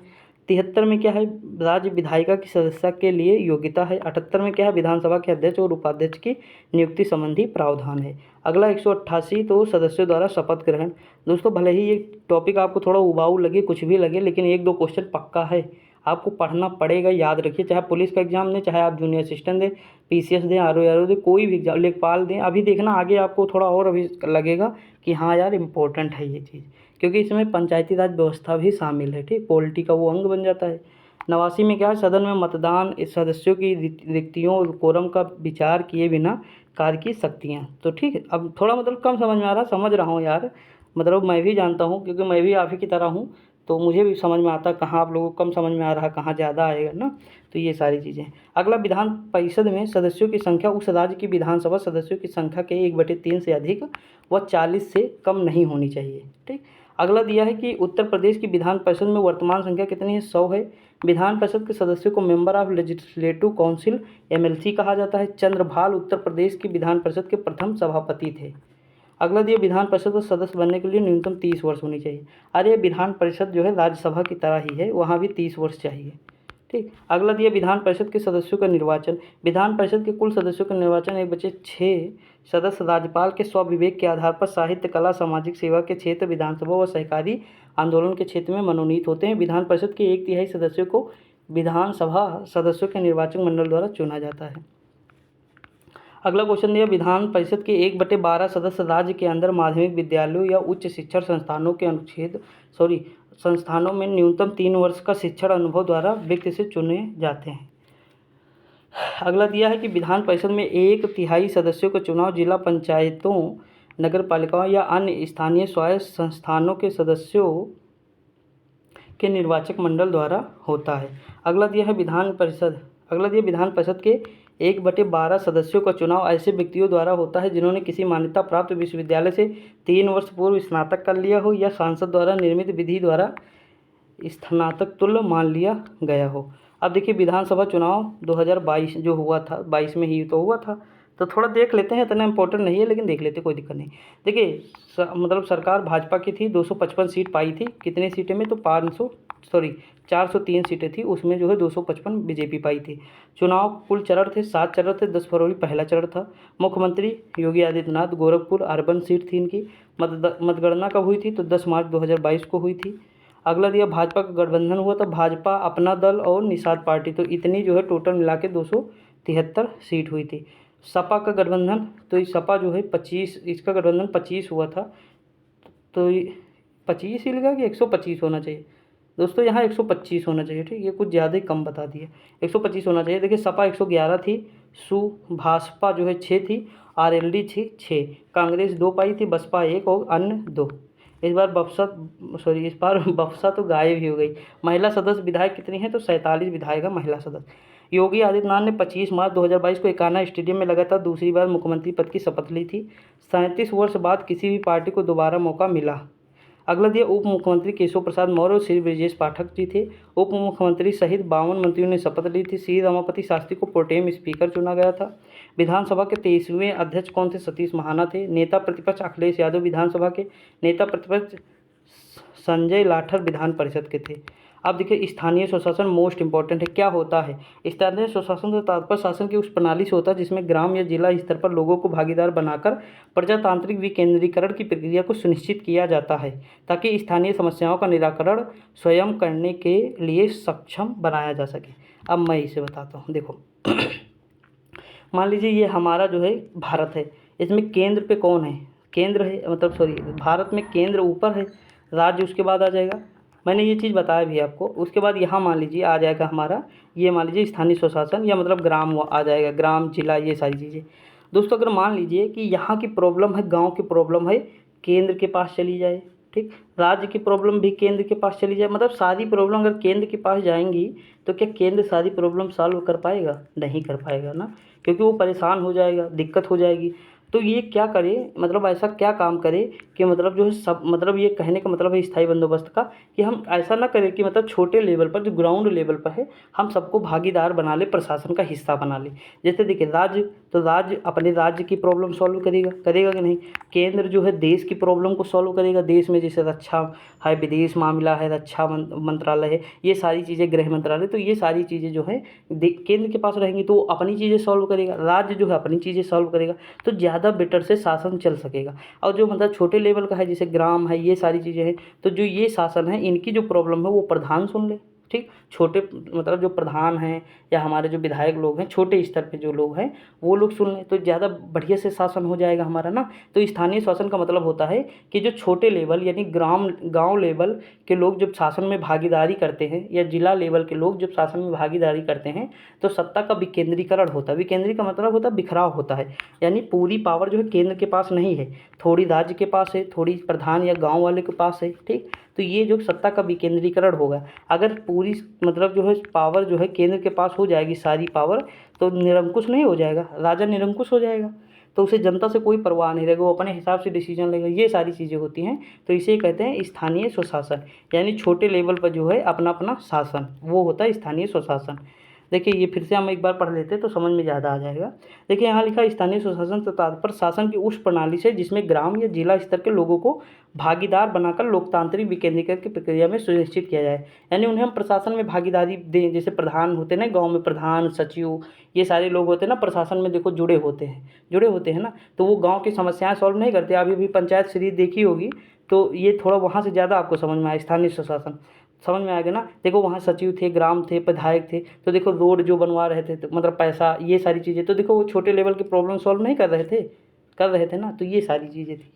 73 में क्या है? राज्य विधायिका की सदस्यता के लिए योग्यता है। 78 में क्या है? विधानसभा के अध्यक्ष और उपाध्यक्ष की नियुक्ति संबंधी प्रावधान है। अगला 188 तो सदस्यों द्वारा शपथ ग्रहण। दोस्तों भले ही ये टॉपिक आपको थोड़ा उबाऊ लगे, कुछ भी लगे, लेकिन 1-2 क्वेश्चन पक्का है, आपको पढ़ना पड़ेगा, याद रखिए। चाहे पुलिस का एग्जाम दें, चाहे आप जूनियर असिस्टेंट दें, पीसीएस दें, आरओ दें, कोई भी एग्जाम, लेखपाल दें, अभी देखना आगे आपको थोड़ा और अभी लगेगा कि हाँ यार इम्पोर्टेंट है ये चीज़, क्योंकि इसमें पंचायती राज व्यवस्था भी शामिल है। ठीक, पॉलिटी का वो अंग बन जाता है। 89 में क्या है? सदन में मतदान, इस सदस्यों की रिक्तियों और कोरम का विचार किए बिना कार्य की शक्तियाँ। तो ठीक है, अब थोड़ा मतलब कम समझ में आ रहा, समझ रहा हूँ यार, मतलब मैं भी जानता हूँ क्योंकि मैं भी आप ही की तरह हूँ, तो मुझे भी समझ में आता है कहाँ आप लोगों को कम समझ में आ रहा है, कहाँ ज़्यादा आएगा ना, तो ये सारी चीज़ें। अगला, विधान परिषद में सदस्यों की संख्या उस राज्य की विधानसभा सदस्यों की संख्या के 1/3 से अधिक व 40 से कम नहीं होनी चाहिए। ठीक, अगला दिया है कि उत्तर प्रदेश की विधान परिषद में वर्तमान संख्या कितनी है? 100 है। विधान परिषद के सदस्यों को member of legislative council MLC कहा जाता है। चंद्रभाल उत्तर प्रदेश की विधान परिषद के प्रथम सभापति थे। अगला दिया, विधान परिषद का सदस्य बनने के लिए न्यूनतम 30 वर्ष होनी चाहिए। अरे विधान परिषद जो है राज्यसभा की तरह ही है, वहाँ भी 30 वर्ष चाहिए। ठीक। अगला दिया विधान परिषद के सदस्यों का निर्वाचन। विधान परिषद के कुल सदस्यों का निर्वाचन एक बचे 6 सदस्य राज्यपाल के स्वविवेक के आधार पर साहित्य, कला, सामाजिक सेवा के क्षेत्र, विधानसभा व सहकारी आंदोलन के क्षेत्र में मनोनीत होते हैं। विधान परिषद के 1/3 सदस्यों को विधानसभा सदस्यों के निर्वाचक मंडल द्वारा चुना जाता है। अगला क्वेश्चन दिया विधान परिषद के 1/12 सदस्य राज्य के अंदर माध्यमिक विद्यालयों या उच्च शिक्षण संस्थानों में न्यूनतम 3 वर्ष का शिक्षण अनुभव द्वारा व्यक्ति से चुने जाते हैं। अगला दिया है कि विधान परिषद में 1/3 सदस्यों का चुनाव जिला पंचायतों, नगर पालिकाओं या अन्य स्थानीय स्वायत्त संस्थानों के सदस्यों के निर्वाचक मंडल द्वारा होता है। अगला दिया विधान परिषद के 1/12 सदस्यों का चुनाव ऐसे व्यक्तियों द्वारा होता है जिन्होंने किसी मान्यता प्राप्त विश्वविद्यालय से 3 वर्ष पूर्व स्नातक कर लिया हो या सांसद द्वारा निर्मित विधि द्वारा स्नातक तुल्य मान लिया गया हो। अब देखिए विधानसभा चुनाव 2022 जो हुआ था, 22 में ही तो हुआ था, तो थोड़ा देख लेते हैं, इतना इंपॉर्टेंट नहीं है लेकिन देख लेते, कोई दिक्कत नहीं। देखिए मतलब सरकार भाजपा की थी, 255 सीट पाई थी। कितने सीटें में? तो 403 सीटें थी, उसमें जो है 255 बीजेपी पाई थी। चुनाव कुल चरण थे, 7 चरण थे। 10 फरवरी पहला चरण था। मुख्यमंत्री योगी आदित्यनाथ, गोरखपुर अर्बन सीट थी इनकी। मतगणना कब हुई थी? तो 10 मार्च 2022 को हुई थी। अगला दिया भाजपा का गठबंधन हुआ था, भाजपा, अपना दल और निषाद पार्टी, तो इतनी जो है टोटल मिला के 273 सीट हुई थी। सपा का गठबंधन, तो सपा जो है 25, इसका गठबंधन 25 हुआ था, तो 25 ही लगा कि 125 होना चाहिए दोस्तों, यहाँ 125 होना चाहिए। ठीक, ये कुछ ज़्यादा ही कम बता दिए, 125 होना चाहिए। देखिए सपा 111 थी, भाजपा जो है 6 थी, आरएलडी थी 6, कांग्रेस 2 पाई थी, बसपा 1 और अन्य 2। इस बार बक्सा तो गायब ही हो गई। महिला सदस्य विधायक कितनी है? तो 47 विधायक है महिला सदस्य। योगी आदित्यनाथ ने 25 मार्च 2022 को एकाना स्टेडियम में लगातार दूसरी बार मुख्यमंत्री पद की शपथ ली थी। 37 वर्ष बाद किसी भी पार्टी को दोबारा मौका मिला। अगला दिया उप मुख्यमंत्री केशव प्रसाद मौर्य और श्री ब्रजेश पाठक जी थे। उप मुख्यमंत्री सहित 52 मंत्रियों ने शपथ ली थी। सी रमापति शास्त्री को प्रोटेम स्पीकर चुना गया था। विधानसभा के 23वें अध्यक्ष कौन थे? सतीश महाना थे। नेता प्रतिपक्ष अखिलेश यादव विधानसभा के, नेता प्रतिपक्ष संजय लाठर विधान परिषद के थे। अब देखिए स्थानीय स्वशासन मोस्ट इंपॉर्टेंट है। क्या होता है स्थानीय स्वशासन? से तात्पर्य शासन की उस प्रणाली से होता है जिसमें ग्राम या जिला स्तर पर लोगों को भागीदार बनाकर प्रजातांत्रिक विकेंद्रीकरण की प्रक्रिया को सुनिश्चित किया जाता है ताकि स्थानीय समस्याओं का निराकरण स्वयं करने के लिए सक्षम बनाया जा सके। अब मैं इसे बताता हूँ। देखो मान लीजिए ये हमारा जो है भारत है, इसमें केंद्र पे कौन है? केंद्र है, मतलब भारत में केंद्र ऊपर है, राज्य उसके बाद आ जाएगा। मैंने ये चीज़ बताया भी आपको। उसके बाद यहाँ मान लीजिए आ जाएगा हमारा, ये मान लीजिए स्थानीय स्वशासन या मतलब ग्राम आ जाएगा, ग्राम, जिला, ये सारी चीज़ें। दोस्तों अगर मान लीजिए कि यहाँ की प्रॉब्लम है, गांव की प्रॉब्लम है, केंद्र के पास चली जाए, ठीक, राज्य की प्रॉब्लम भी केंद्र के पास चली जाए, मतलब सारी प्रॉब्लम अगर केंद्र के पास जाएंगी तो क्या केंद्र सारी प्रॉब्लम सॉल्व कर पाएगा? नहीं कर पाएगा ना, क्योंकि वो परेशान हो जाएगा, दिक्कत हो जाएगी। तो ये क्या करे, मतलब ऐसा क्या काम करे कि मतलब जो है सब, मतलब ये कहने का मतलब है स्थायी बंदोबस्त का, कि हम ऐसा ना करें कि मतलब छोटे लेवल पर, जो ग्राउंड लेवल पर है, हम सबको भागीदार बना ले, प्रशासन का हिस्सा बना ले। जैसे देखिए राज्य, तो राज्य अपने राज्य की प्रॉब्लम सॉल्व करेगा कि नहीं? केंद्र जो है देश की प्रॉब्लम को सॉल्व करेगा। देश में जैसे रक्षा है, विदेश मामला है, रक्षा मंत्रालय है, ये सारी चीज़ें, गृह मंत्रालय, तो ये सारी चीज़ें जो है केंद्र के पास रहेंगी तो वो अपनी चीज़ें सॉल्व करेगा, राज्य जो है अपनी चीज़ें सॉल्व करेगा, तो ज़्यादा बेटर से शासन चल सकेगा। और जो मतलब छोटे लेवल का है, जैसे ग्राम है, ये सारी चीज़ें हैं, तो जो ये शासन है, इनकी जो प्रॉब्लम है वो प्रधान सुन ले, ठीक, छोटे मतलब जो प्रधान हैं या हमारे जो विधायक लोग हैं, छोटे स्तर पे जो लोग हैं वो लोग सुन लें, तो ज़्यादा बढ़िया से शासन हो जाएगा हमारा ना। तो स्थानीय शासन का मतलब होता है कि जो छोटे लेवल यानी गांव लेवल के लोग जब शासन में भागीदारी करते हैं, या जिला लेवल के लोग जब शासन में भागीदारी करते हैं, तो सत्ता का विकेंद्रीकरण होता है। विकेंद्री का मतलब होता है बिखराव होता है, यानी पूरी पावर जो है केंद्र के पास नहीं है, थोड़ी राज्य के पास है, थोड़ी प्रधान या गाँव वाले के पास है, ठीक। तो ये जो सत्ता का विकेंद्रीकरण होगा, अगर पूरी मतलब जो है पावर जो है केंद्र के पास हो जाएगी, सारी पावर, तो निरंकुश नहीं हो जाएगा, राजा निरंकुश हो जाएगा, तो उसे जनता से कोई परवाह नहीं रहेगा, वो अपने हिसाब से डिसीजन लेगा। ये सारी चीज़ें होती हैं, तो इसे कहते हैं स्थानीय स्वशासन, यानी छोटे लेवल पर जो है अपना अपना शासन, वो होता है स्थानीय स्वशासन। देखिए ये फिर से हम एक बार पढ़ लेते हैं तो समझ में ज़्यादा आ जाएगा। देखिए यहाँ लिखा है, स्थानीय स्वशासन से तात्पर्य शासन की उस प्रणाली से जिसमें ग्राम या जिला स्तर के लोगों को भागीदार बनाकर लोकतांत्रिक विकेंद्रीकरण की प्रक्रिया में सुनिश्चित किया जाए। यानी उन्हें हम प्रशासन में भागीदारी दें, जैसे प्रधान होते हैं ना गाँव में, प्रधान, सचिव, ये सारे लोग होते हैं ना प्रशासन में, देखो जुड़े होते हैं ना, तो वो गाँव की समस्याएं सॉल्व नहीं करते। अभी भी पंचायत सीरीज देखी होगी तो ये थोड़ा वहाँ से ज़्यादा आपको समझ में आया, स्थानीय स्वशासन समझ में आ गया ना। देखो वहाँ सचिव थे, ग्राम थे, विधायक थे, तो देखो रोड जो बनवा रहे थे तो मतलब पैसा, ये सारी चीज़ें, तो देखो वो छोटे लेवल की प्रॉब्लम सॉल्व नहीं कर रहे थे ना, तो ये सारी चीज़ें थी।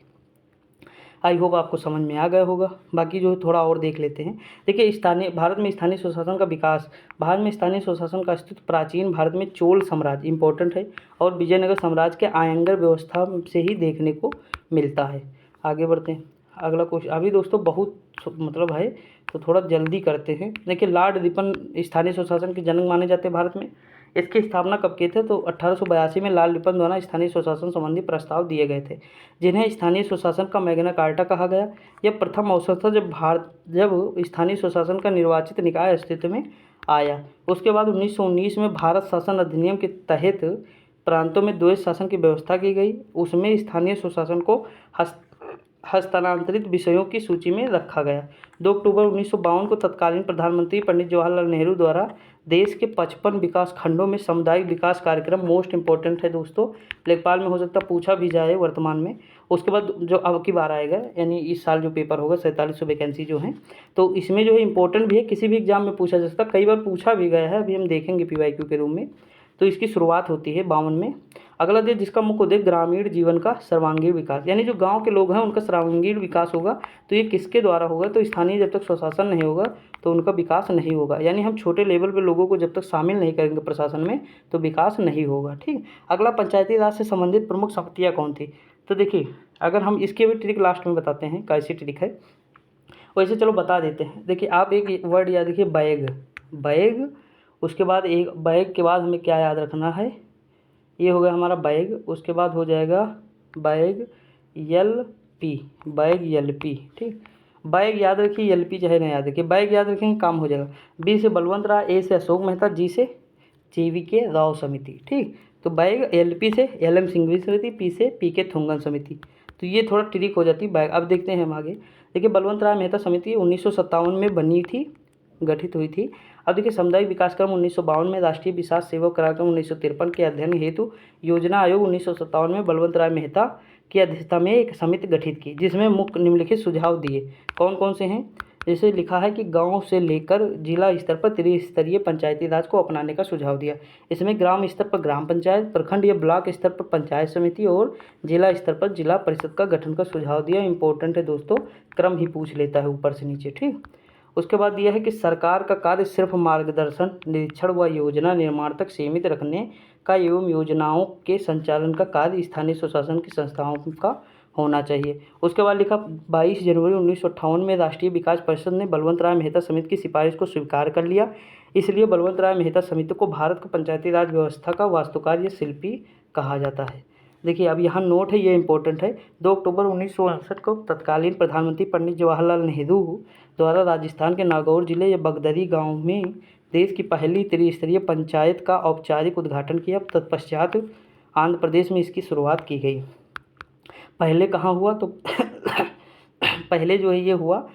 आई होप आपको समझ में आ गया होगा। बाकी जो थोड़ा और देख लेते हैं। देखिए भारत में स्थानीय स्वशासन का विकास, भारत में स्थानीय स्वशासन का अस्तित्व प्राचीन भारत में चोल साम्राज्य इंपॉर्टेंट है और विजयनगर साम्राज्य के आयंगर व्यवस्था से ही देखने को मिलता है। आगे बढ़ते हैं, अगला क्वेश्चन अभी दोस्तों बहुत मतलब है तो थोड़ा जल्दी करते हैं। देखिए लॉर्ड रिपन स्थानीय स्वशासन के जनक माने जाते हैं भारत में। इसकी स्थापना कब किए थे तो 1882 में लॉर्ड रिपन द्वारा स्थानीय स्वशासन संबंधी प्रस्ताव दिए गए थे, जिन्हें स्थानीय स्वशासन का मैग्ना कार्टा कहा गया। यह प्रथम अवसर था जब स्थानीय स्वशासन का निर्वाचित निकाय अस्तित्व में आया। उसके बाद 1919 में भारत शासन अधिनियम के तहत प्रांतों में द्वैध शासन की व्यवस्था की गई। उसमें स्थानीय स्वशासन को हस्तांतरित विषयों की सूची में रखा गया। 2 अक्टूबर 1952 को तत्कालीन प्रधानमंत्री पंडित जवाहरलाल नेहरू द्वारा देश के 55 विकास खंडों में सामुदायिक विकास कार्यक्रम, मोस्ट इंपॉर्टेंट है दोस्तों, लेखपाल में हो सकता पूछा भी जाए वर्तमान में। उसके बाद जो अब की बार आएगा, यानी इस साल जो पेपर होगा 4700 वैकेंसी जो हैं, तो इसमें जो है इंपॉर्टेंट भी है, किसी भी एग्जाम में पूछा जा सकता, कई बार पूछा भी गया है, अभी हम देखेंगे PYQ के रूप में। तो इसकी शुरुआत होती है 52 में। अगला देश जिसका मुख्य उद्देश्य ग्रामीण जीवन का सर्वांगीण विकास, यानी जो गांव के लोग हैं उनका सर्वांगीण विकास होगा, तो ये किसके द्वारा होगा तो स्थानीय, जब तक स्वशासन नहीं होगा तो उनका विकास नहीं होगा। यानी हम छोटे लेवल पे लोगों को जब तक शामिल नहीं करेंगे प्रशासन में तो विकास नहीं होगा। ठीक, अगला पंचायती राज से संबंधित प्रमुख शक्तियाँ कौन थी। तो देखिए अगर हम इसके भी ट्रिक लास्ट में बताते हैं, कैसी ट्रिक है वैसे चलो बता देते हैं। देखिए आप एक वर्ड याद रखिए, बैग, उसके बाद एक बैग के बाद हमें क्या याद रखना है, ये हो गया हमारा बैग, उसके बाद हो जाएगा बैग LP, ठीक। बैग याद रखिए, LP चाहे नहीं याद रखिए, बैग याद रखेंगे काम हो जाएगा। B से बलवंत राय, A से अशोक मेहता, G से JVK राव समिति, ठीक। तो बैग LP से LM सिंघवी समिति, P से PK थुंगन समिति। तो ये थोड़ा ट्रिक हो जाती है बैग। अब देखते हैं हम आगे। देखिए बलवंत राय मेहता समिति 1957 में बनी थी, गठित हुई थी। अब देखिए सामुदायिक विकास क्रम 1952 में, राष्ट्रीय विकास सेवक कार्यक्रम 1953 के अध्ययन हेतु योजना आयोग 1957 में बलवंत राय मेहता की अध्यक्षता में एक समिति गठित की, जिसमें मुख्य निम्नलिखित सुझाव दिए। कौन कौन से हैं, जैसे लिखा है कि गांव से लेकर जिला स्तर पर त्रिस्तरीय पंचायती राज को अपनाने का सुझाव दिया। इसमें ग्राम स्तर पर ग्राम पंचायत, प्रखंड या ब्लॉक स्तर पर पंचायत समिति और जिला स्तर पर जिला परिषद का गठन का सुझाव दिया। इंपॉर्टेंट है दोस्तों, क्रम ही पूछ लेता है ऊपर से नीचे, ठीक। उसके बाद दिया है कि सरकार का कार्य सिर्फ मार्गदर्शन, निरीक्षण व योजना निर्माण तक सीमित रखने का एवं योजनाओं के संचालन का कार्य स्थानीय स्वशासन की संस्थाओं का होना चाहिए। उसके बाद लिखा 22 जनवरी 1958 में राष्ट्रीय विकास परिषद ने बलवंत राय मेहता समिति की सिफारिश को स्वीकार कर लिया। इसलिए बलवंत राय मेहता समिति को भारत का पंचायती राज व्यवस्था का वास्तुकार या शिल्पी कहा जाता है। देखिए अब यहाँ नोट है, ये इंपॉर्टेंट है। 2 अक्टूबर 1959 को तत्कालीन प्रधानमंत्री पंडित जवाहरलाल नेहरू द्वारा राजस्थान के नागौर जिले या बगदरी गांव में देश की पहली त्रिस्तरीय पंचायत का औपचारिक उद्घाटन किया। तत्पश्चात आंध्र प्रदेश में इसकी शुरुआत की गई। पहले कहाँ हुआ तो पहले जो है ये हुआ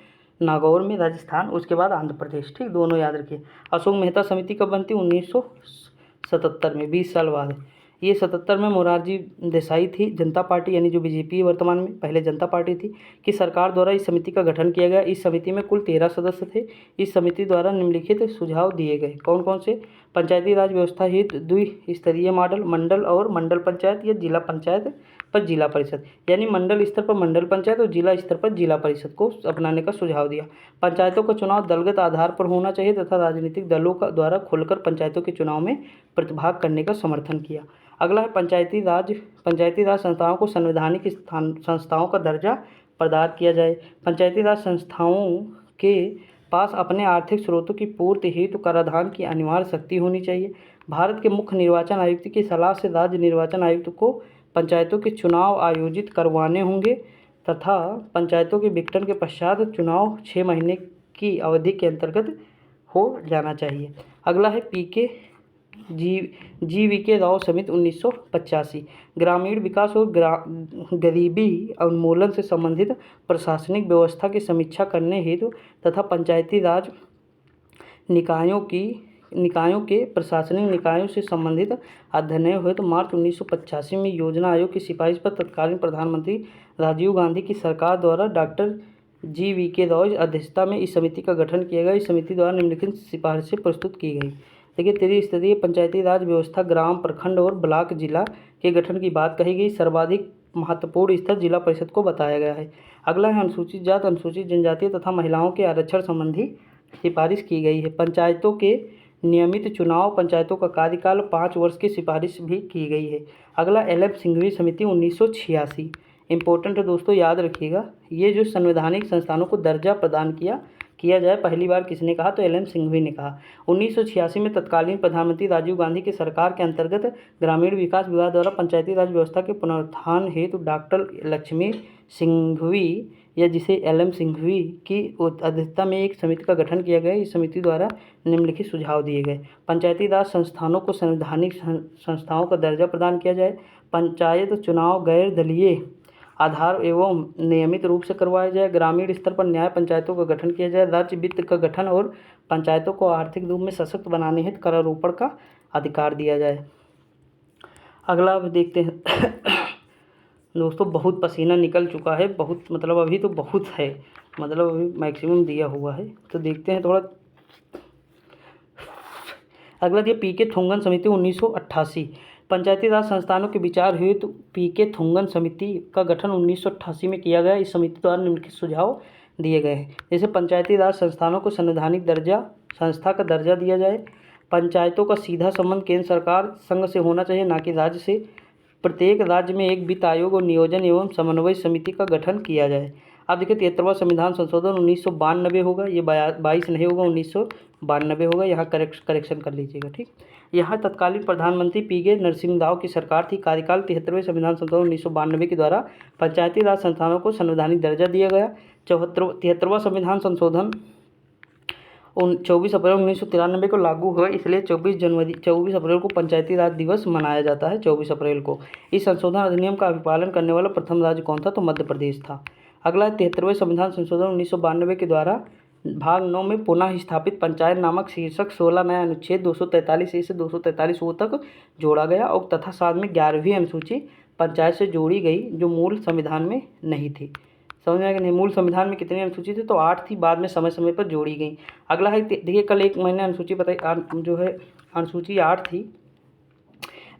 नागौर में राजस्थान, उसके बाद आंध्र प्रदेश, ठीक, दोनों याद रखिए। अशोक मेहता समिति कब बनती, 1977 में, 20 साल बाद। ये 77 में मोरारजी देसाई थी, जनता पार्टी यानी जो BJP वर्तमान में, पहले जनता पार्टी थी, कि सरकार द्वारा इस समिति का गठन किया गया। इस समिति में कुल 13 सदस्य थे। इस समिति द्वारा निम्नलिखित सुझाव दिए गए। कौन कौन से, पंचायती राज व्यवस्था हेतु द्विस्तरीय मॉडल, मंडल और मंडल पंचायत या जिला पंचायत पर जिला परिषद, यानी मंडल स्तर पर मंडल पंचायत और जिला स्तर पर जिला परिषद को अपनाने का सुझाव दिया। पंचायतों का चुनाव दलगत आधार पर होना चाहिए तथा राजनीतिक दलों का द्वारा खुलकर पंचायतों के चुनाव में प्रतिभाग करने का समर्थन किया। अगला है पंचायती राज संस्थाओं को संवैधानिक संस्थाओं का दर्जा प्रदान किया जाए। पंचायती राज संस्थाओं के पास अपने आर्थिक स्रोतों की पूर्ति हेतु कराधान की अनिवार्य शक्ति होनी चाहिए। भारत के मुख्य निर्वाचन आयुक्त की सलाह से राज्य निर्वाचन आयुक्त को पंचायतों के चुनाव आयोजित करवाने होंगे तथा पंचायतों के विघटन के पश्चात चुनाव 6 महीने की अवधि के अंतर्गत हो जाना चाहिए। अगला है PK GVK राव समिति 1985। ग्रामीण विकास और गरीबी उन्मूलन से संबंधित प्रशासनिक व्यवस्था की समीक्षा करने हेतु तथा पंचायती राज निकायों के प्रशासनिक निकायों से संबंधित अध्ययन हुए तो मार्च 1985 में योजना आयोग की सिफारिश पर तत्कालीन प्रधानमंत्री राजीव गांधी की सरकार द्वारा डॉक्टर GVK राव अध्यक्षता में इस समिति का गठन किया गया। इस समिति द्वारा निम्नलिखित सिफारिशें प्रस्तुत की गई। देखिए, त्रिस्तरीय पंचायती राज व्यवस्था ग्राम, प्रखंड और ब्लॉक जिला के गठन की बात कही गई। सर्वाधिक महत्वपूर्ण स्तर जिला परिषद को बताया गया है। अगला है अनुसूचित जाति, अनुसूचित जनजाति तथा महिलाओं के आरक्षण संबंधी सिफारिश की गई है। पंचायतों के नियमित चुनाव, पंचायतों का कार्यकाल 5 वर्ष की सिफारिश भी की गई है। अगला LM सिंघवी समिति 1986 इम्पोर्टेंट है दोस्तों, याद रखिएगा। ये जो संवैधानिक संस्थानों को दर्जा प्रदान किया जाए पहली बार किसने कहा तो LM सिंघवी ने कहा। 1986 में तत्कालीन प्रधानमंत्री राजीव गांधी की सरकार के अंतर्गत ग्रामीण विकास विभाग द्वारा पंचायती राज व्यवस्था के पुनरुत्थान हेतु डॉक्टर लक्ष्मी सिंघवी या जिसे LM सिंघवी की अध्यक्षता में एक समिति का गठन किया गया। इस समिति द्वारा निम्नलिखित सुझाव दिए गए। पंचायती राज संस्थानों को संवैधानिक संस्थाओं का दर्जा प्रदान किया जाए। पंचायत चुनाव गैर दलीय आधार एवं नियमित रूप से करवाया जाए। ग्रामीण स्तर पर न्याय पंचायतों का गठन किया जाए। राज्य वित्त का गठन और पंचायतों को आर्थिक रूप में सशक्त बनाने हेतु करारोपण का अधिकार दिया जाए। अगला अब देखते हैं दोस्तों, बहुत पसीना निकल चुका है, बहुत मतलब अभी तो बहुत है, मतलब अभी मैक्सिमम दिया हुआ है, तो देखते हैं थोड़ा। अगला दिया PK थोंगन समिति 1988। पंचायती राज संस्थानों के विचार हुए तो PK थोंगन समिति का गठन 1988 में किया गया। इस समिति द्वारा निम्नलिखित सुझाव दिए गए हैं। जैसे पंचायती राज संस्थानों को संवैधानिक संस्था का दर्जा दिया जाए। पंचायतों का सीधा संबंध केंद्र सरकार संघ से होना चाहिए, ना कि राज्य से। प्रत्येक राज्य में एक वित्त आयोग और नियोजन एवं समन्वय समिति का गठन किया जाए। अब देखिए 73वां संविधान संशोधन 1992 होगा, ये 22 नहीं होगा, 1992 होगा। यहाँ करेक्शन कर लीजिएगा, ठीक। यहाँ तत्कालीन प्रधानमंत्री PK नरसिंह राव की सरकार थी। कार्यकाल 73वें संविधान संशोधन 1992 के द्वारा पंचायती राज संस्थानों को संवैधानिक दर्जा दिया गया। 73वां संविधान संशोधन 24 अप्रैल 1993 को लागू हुआ, इसलिए 24 अप्रैल को पंचायती राज दिवस मनाया जाता है। 24 अप्रैल को इस संशोधन अधिनियम का अभिपालन करने वाला प्रथम राज्य कौन था तो मध्य प्रदेश था। अगला 73वें संविधान संशोधन 1992 के द्वारा भाग 9 में पुनः स्थापित पंचायत नामक शीर्षक 16 नया अनुच्छेद 243A से 243O तक जोड़ा गया और तथा साथ में 11वीं अनुसूची पंचायत से जोड़ी गई जो मूल संविधान में नहीं थी। समझ में आया कि नहीं? मूल संविधान में कितनी अनुसूची थी तो 8 थी, बाद में समय समय पर जोड़ी गई। अगला है, देखिए कल एक मैंने अनुसूची बताई, जो है अनुसूची 8 थी,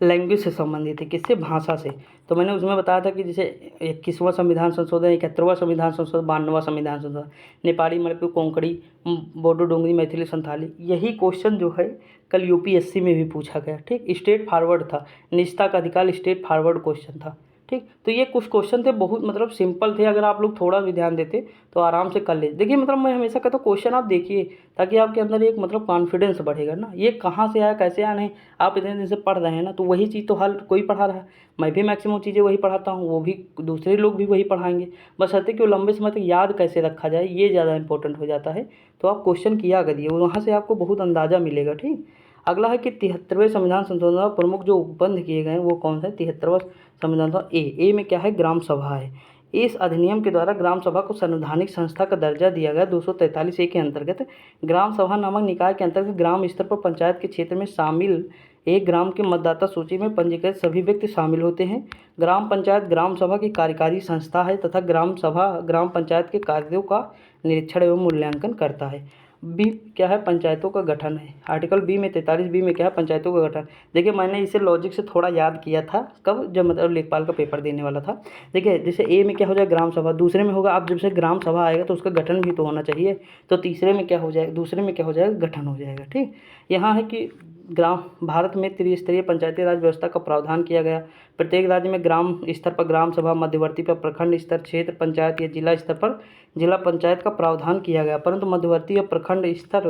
लैंग्वेज से संबंधित है, किससे, भाषा से। तो मैंने उसमें बताया था कि जैसे 21वां संविधान संशोधन, 71वां संविधान संशोधन, 92वां संविधान संशोधन, नेपाली, मणिपुरी, कोंकणी, बोडो, डोंगरी, मैथिली, संथाली, यही क्वेश्चन जो है कल UPSC में भी पूछा गया, ठीक। स्टेट फॉरवर्ड था, निजता का अधिकार स्टेट फॉरवर्ड क्वेश्चन था, ठीक। तो ये कुछ क्वेश्चन थे, बहुत मतलब सिंपल थे, अगर आप लोग थोड़ा भी ध्यान देते तो आराम से कर ले। देखिए मतलब मैं हमेशा कहता हूँ क्वेश्चन आप देखिए, ताकि आपके अंदर एक मतलब कॉन्फिडेंस बढ़ेगा ना, ये कहाँ से आया कैसे आया, नहीं आप इतने दिन से पढ़ रहे हैं ना, तो वही चीज़ तो हर कोई पढ़ा रहा है। मैं भी मैक्सिमम चीज़ें वही पढ़ाता हूँ, वो भी दूसरे लोग भी वही पढ़ाएंगे, बस कहते कि वो लंबे समय तक याद कैसे रखा जाए, ये ज़्यादा इंपॉर्टेंट हो जाता है। तो आप क्वेश्चन किया करिए, वहाँ से आपको बहुत अंदाज़ा मिलेगा, ठीक। अगला है कि 73वें संविधान संशोधन प्रमुख जो उपबंध किए गए हैं वो कौन सा है। 73वां संविधान ए में क्या है, ग्राम सभा है। इस अधिनियम के द्वारा ग्राम सभा को संवैधानिक संस्था का दर्जा दिया गया। 243A के अंतर्गत ग्राम सभा नामक निकाय के अंतर्गत ग्राम स्तर पर पंचायत के क्षेत्र में शामिल एक ग्राम के मतदाता सूची में पंजीकृत सभी व्यक्ति शामिल होते हैं। ग्राम पंचायत ग्राम सभा की कार्यकारी संस्था है तथा ग्राम सभा ग्राम पंचायत के कार्यों का निरीक्षण एवं मूल्यांकन करता है। बी क्या है, पंचायतों का गठन है। आर्टिकल बी में 43B में क्या है, पंचायतों का गठन। देखिए मैंने इसे लॉजिक से थोड़ा याद किया था, कब, जब मतलब लेखपाल का पेपर देने वाला था। देखिए जैसे ए में क्या हो जाएगा, ग्राम सभा, दूसरे में होगा, अब जब से ग्राम सभा आएगा तो उसका गठन भी तो होना चाहिए, तो तीसरे में क्या हो जाएगा, दूसरे में क्या हो जाएगा, गठन हो जाएगा, ठीक। यहाँ है कि भारत में त्रिस्तरीय पंचायती राज व्यवस्था का प्रावधान किया गया। प्रत्येक राज्य में ग्राम स्तर पर ग्राम सभा, मध्यवर्ती पर प्रखंड स्तर, क्षेत्र पंचायत या जिला स्तर पर जिला पंचायत का प्रावधान किया गया, परंतु मध्यवर्ती या प्रखंड स्तर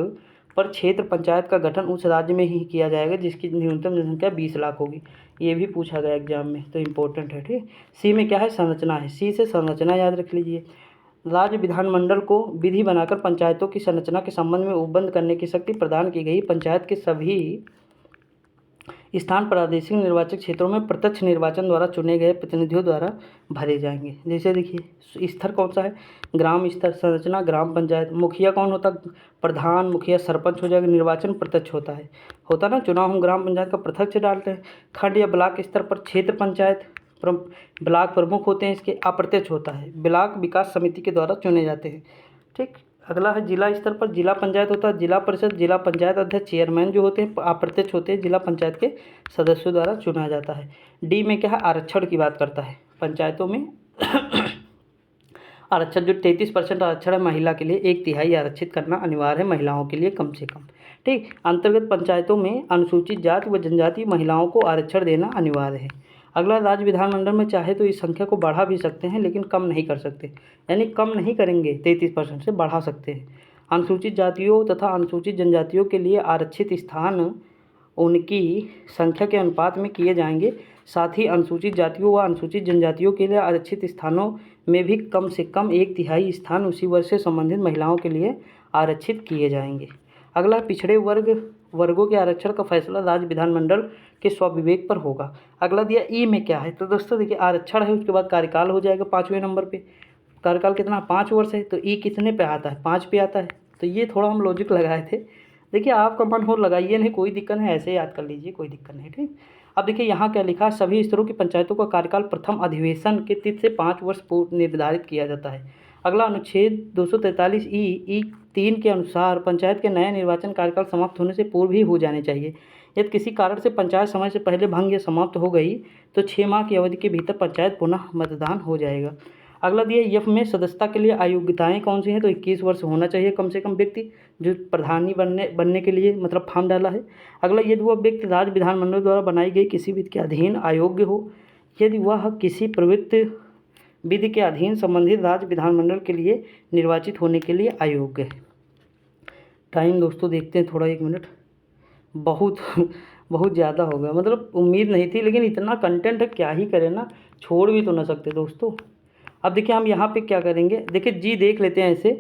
पर क्षेत्र पंचायत का गठन उस राज्य में ही किया जाएगा जिसकी न्यूनतम जनसंख्या 20 लाख होगी। ये भी पूछा गया एग्जाम में, तो इम्पोर्टेंट है, ठीक। सी में क्या है, संरचना है। सी से संरचना याद रख लीजिए। राज्य विधानमंडल को विधि बनाकर पंचायतों की संरचना के संबंध में उपबंध करने की शक्ति प्रदान की गई। पंचायत के सभी स्थान प्रादेशिक निर्वाचक क्षेत्रों में प्रत्यक्ष निर्वाचन द्वारा चुने गए प्रतिनिधियों द्वारा भरे जाएंगे। जैसे देखिए स्तर कौन सा है, ग्राम स्तर, संरचना ग्राम पंचायत, मुखिया कौन होता, प्रधान, मुखिया, सरपंच हो जाएगा, निर्वाचन प्रत्यक्ष होता ना, चुनाव हम ग्राम पंचायत का प्रत्यक्ष डालते हैं। खंड या ब्लॉक स्तर पर क्षेत्र पंचायत ब्लॉक प्रमुख होते हैं, इसके अप्रत्यक्ष होता है, ब्लॉक विकास समिति के द्वारा चुने जाते हैं। ठीक, अगला है जिला स्तर पर जिला पंचायत होता है, जिला परिषद, जिला पंचायत अध्यक्ष, चेयरमैन जो होते हैं अप्रत्यक्ष होते हैं, जिला पंचायत के सदस्यों द्वारा चुना जाता है। डी में क्या है, आरक्षण की बात करता है पंचायतों में आरक्षण जो 33% आरक्षण है महिला के लिए, 1/3 आरक्षित करना अनिवार्य है महिलाओं के लिए कम से कम। ठीक, अंतर्गत पंचायतों में अनुसूचित जाति व जनजाति महिलाओं को आरक्षण देना अनिवार्य है। अगला, राज्य विधानमंडल में चाहे तो इस संख्या को बढ़ा भी सकते हैं लेकिन कम नहीं कर सकते, यानी कम नहीं करेंगे, 33% से बढ़ा सकते हैं। अनुसूचित जातियों तथा अनुसूचित जनजातियों के लिए आरक्षित स्थान उनकी संख्या के अनुपात में किए जाएंगे। साथ ही अनुसूचित जातियों व अनुसूचित जनजातियों के लिए आरक्षित स्थानों में भी कम से कम 1/3 स्थान उसी वर्ग से संबंधित महिलाओं के लिए आरक्षित किए जाएंगे। अगला, पिछड़े वर्गों के आरक्षण का फैसला राज्य विधानमंडल के स्वविवेक पर होगा। अगला दिया ई में क्या है, तो दोस्तों देखिए आरक्षण है, उसके बाद कार्यकाल हो जाएगा 5वें नंबर पे। कार्यकाल कितना, 5 वर्ष है, तो ई कितने पे आता है, 5 पे आता है। तो ये थोड़ा हम लॉजिक लगाए थे, देखिए आपका मन हो लगाइए, नहीं कोई दिक्कत नहीं, ऐसे याद कर लीजिए, कोई दिक्कत नहीं। ठीक, अब देखिए यहाँ क्या लिखा है, सभी स्तरों की पंचायतों का कार्यकाल प्रथम अधिवेशन के तिथि से 5 वर्ष पूर्व निर्धारित किया जाता है। अगला, अनुच्छेद 243 ई 3 के अनुसार पंचायत के नए निर्वाचन कार्यकाल समाप्त होने से पूर्व ही हो जाने चाहिए। यदि किसी कारण से पंचायत समय से पहले भंग या समाप्त हो गई तो 6 माह की अवधि के भीतर पंचायत पुनः मतदान हो जाएगा। अगला दिया, यफ में सदस्यता के लिए अयोग्यताएं कौन सी हैं, तो 21 वर्ष होना चाहिए कम से कम व्यक्ति जो प्रधानी बनने के लिए मतलब फॉर्म डाला है। अगला, यदि वह व्यक्ति राज्य विधानमंडल द्वारा बनाई गई किसी विधि के अधीन अयोग्य हो, यदि वह किसी प्रवृत्ति विधि के अधीन संबंधित राज्य विधानमंडल के लिए निर्वाचित होने के लिए अयोग्य है। टाइम दोस्तों देखते हैं थोड़ा, 1 मिनट, बहुत बहुत ज़्यादा हो गया, मतलब उम्मीद नहीं थी, लेकिन इतना कंटेंट है क्या ही करें ना, छोड़ भी तो ना सकते दोस्तों। अब देखिए हम यहाँ पे क्या करेंगे, देखिए जी देख लेते हैं ऐसे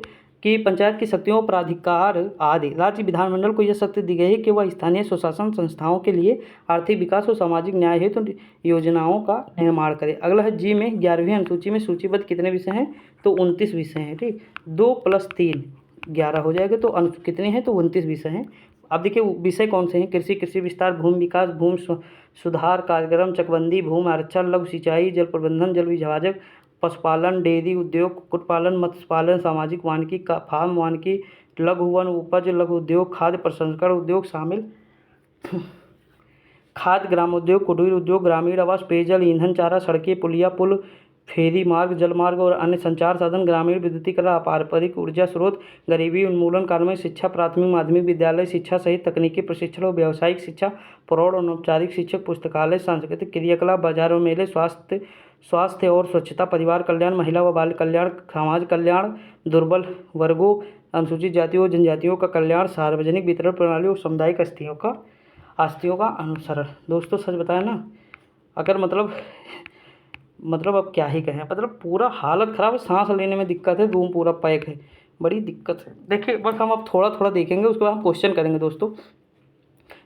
कि पंचायत की शक्तियों प्राधिकार आदि, राज्य विधानमंडल को यह शक्ति दी गई है कि वह स्थानीय स्वशासन संस्थाओं के लिए आर्थिक विकास और सामाजिक न्याय हेतु योजनाओं का निर्माण करे। अगला है जी में 11वीं अनुसूची में सूचीबद्ध कितने विषय हैं, तो 29 विषय हैं। ठीक, 2 + 3 11 हो जाएगा, तो कितने हैं, तो 29 विषय हैं। अब देखिए विषय कौन से हैं, कृषि विस्तार, भूमि विकास, भूमि सुधार कार्यक्रम, चकबंदी, भूमि आरक्षण, लघु सिंचाई, जल प्रबंधन, जल विभाजक, पशुपालन, डेयरी उद्योग, कुक्कुट पालन, मत्स्य पालन, सामाजिक वानिकी, फार्म वानिकी, लघु वन उपज, लघु उद्योग, खाद्य प्रसंस्करण उद्योग शामिल, खाद्य ग्रामोद्योग, कुटीर उद्योग, ग्रामीण आवास, पेयजल, ईंधन, चारा, सड़कें, पुलिया, पुल, फेरी मार्ग, जलमार्ग और अन्य संचार साधन, ग्रामीण विद्युतीकरण, अपारंपरिक ऊर्जा स्रोत, गरीबी उन्मूलन, कार्मिक शिक्षा, प्राथमिक माध्यमिक विद्यालय शिक्षा सहित तकनीकी प्रशिक्षण और व्यावसायिक शिक्षा, प्रौढ़ और औपचारिक शिक्षक, पुस्तकालय, सांस्कृतिक क्रियाकलाप, बाजारों मेले, स्वास्थ्य और स्वच्छता, परिवार कल्याण, महिला व बाल कल्याण, समाज कल्याण, दुर्बल वर्गों, अनुसूचित जातियों और जनजातियों का कल्याण, सार्वजनिक वितरण प्रणाली और सामुदायिक आस्तियों का अनुसरण। दोस्तों सच बताया ना, अगर मतलब अब क्या ही कहें, मतलब पूरा हालत ख़राब है, सांस लेने में दिक्कत है, रूम पूरा पैक है, बड़ी दिक्कत है। देखिए बस हम अब थोड़ा थोड़ा देखेंगे, उसके बाद हम क्वेश्चन करेंगे दोस्तों,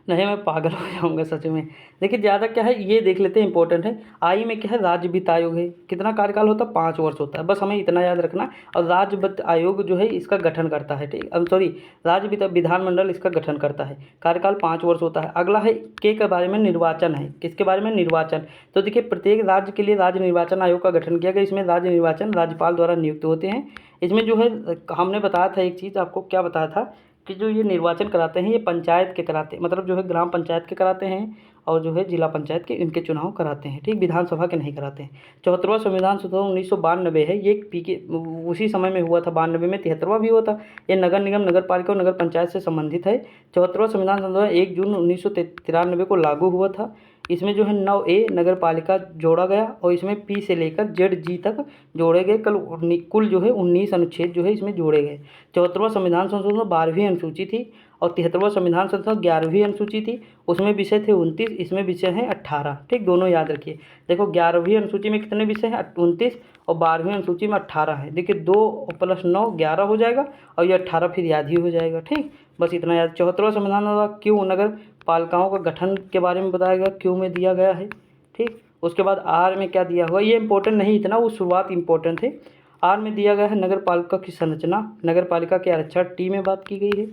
नहीं मैं पागल हो जाऊंगा सच में। देखिए ज़्यादा क्या है ये देख लेते हैं, इंपॉर्टेंट है। आई में क्या है, राज्य वित्त आयोग है, कितना कार्यकाल होता है, 5 वर्ष होता है, बस हमें इतना याद रखना। और राज्य वित्त आयोग जो है इसका गठन करता है, ठीक, अब सॉरी राज्य वित्त विधानमंडल इसका गठन करता है, कार्यकाल 5 वर्ष होता है। अगला है के बारे में, निर्वाचन है, किसके बारे में, निर्वाचन। तो देखिए प्रत्येक राज्य के लिए राज्य निर्वाचन आयोग का गठन किया गया, इसमें राज्य निर्वाचन राज्यपाल द्वारा नियुक्त होते हैं। इसमें जो है हमने बताया था एक चीज़ आपको, क्या बताया था कि जो ये निर्वाचन कराते हैं ये पंचायत के कराते हैं, मतलब जो है ग्राम पंचायत के कराते हैं और जो है जिला पंचायत के, इनके चुनाव कराते हैं, ठीक, विधानसभा के नहीं कराते हैं। 74वां संविधान संशोधन 1992 है, ये पीके उसी समय में हुआ था, 92 में 73वां भी हुआ था। ये नगर निगम, नगर पालिका और नगर पंचायत से संबंधित है। 74वां संविधान संशोधन 1 जून 1993 को लागू हुआ था। इसमें जो है 9A नगर पालिका जोड़ा गया और इसमें P से लेकर ZG तक जोड़े गए, कुल जो है 19 अनुच्छेद जो है इसमें जोड़े गए। 74वां संविधान संशोधन 12वीं अनुसूची थी और 73वां संविधान संशोधन 11वीं अनुसूची थी, उसमें विषय थे 29, इसमें विषय हैं 18, ठीक, दोनों याद रखिए। देखो 11वीं अनुसूची में कितने विषय हैं, 29, और 12वीं अनुसूची में 18 है। देखिए 2 + 9 11 हो जाएगा और ये 18 फिर याद ही हो जाएगा, ठीक। बस इतना याद। 74वां संविधान द्वारा क्यों नगर पालिकाओं का गठन के बारे में बताया गया, क्यों में दिया गया है। ठीक, उसके बाद आर में क्या दिया हुआ, ये इंपॉर्टेंट नहीं इतना, वो शुरुआत इंपॉर्टेंट है। आर में दिया गया है नगर पालिका की संरचना, नगर पालिका के आरक्षण। टी में बात की गई है,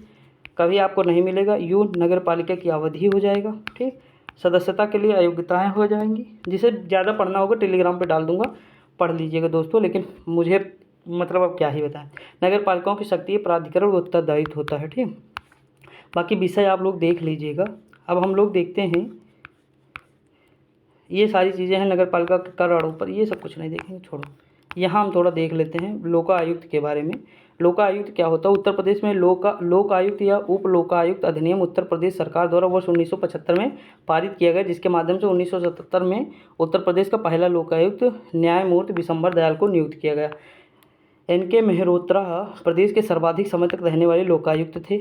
कभी आपको नहीं मिलेगा। यू नगर पालिका की अवधि हो जाएगा। ठीक, सदस्यता के लिए अयोग्यताएं हो जाएंगी। जिसे ज़्यादा पढ़ना होगा टेलीग्राम पे डाल दूंगा, पढ़ लीजिएगा दोस्तों, लेकिन मुझे मतलब अब क्या ही बताएं। नगर पालिकाओं की सक्रिय प्राधिकरण उत्तरदायित्व होता है। ठीक, बाकी विषय आप लोग देख लीजिएगा। अब हम लोग देखते हैं, ये सारी चीज़ें हैं नगर पालिका के कर और ऊपर, ये सब कुछ नहीं देखेंगे, छोड़ो। यहाँ हम थोड़ा देख लेते हैं लोकायुक्त के बारे में। लोकायुक्त क्या होता है, उत्तर प्रदेश में लोकायुक्त या उप लोकायुक्त अधिनियम उत्तर प्रदेश सरकार द्वारा वर्ष 1975 में पारित किया गया, जिसके माध्यम से 1977 में उत्तर प्रदेश का पहला लोकायुक्त न्यायमूर्ति विशंबर दयाल को नियुक्त किया गया। एन.के. मेहरोत्रा प्रदेश के सर्वाधिक समय तक रहने वाले लोकायुक्त थे।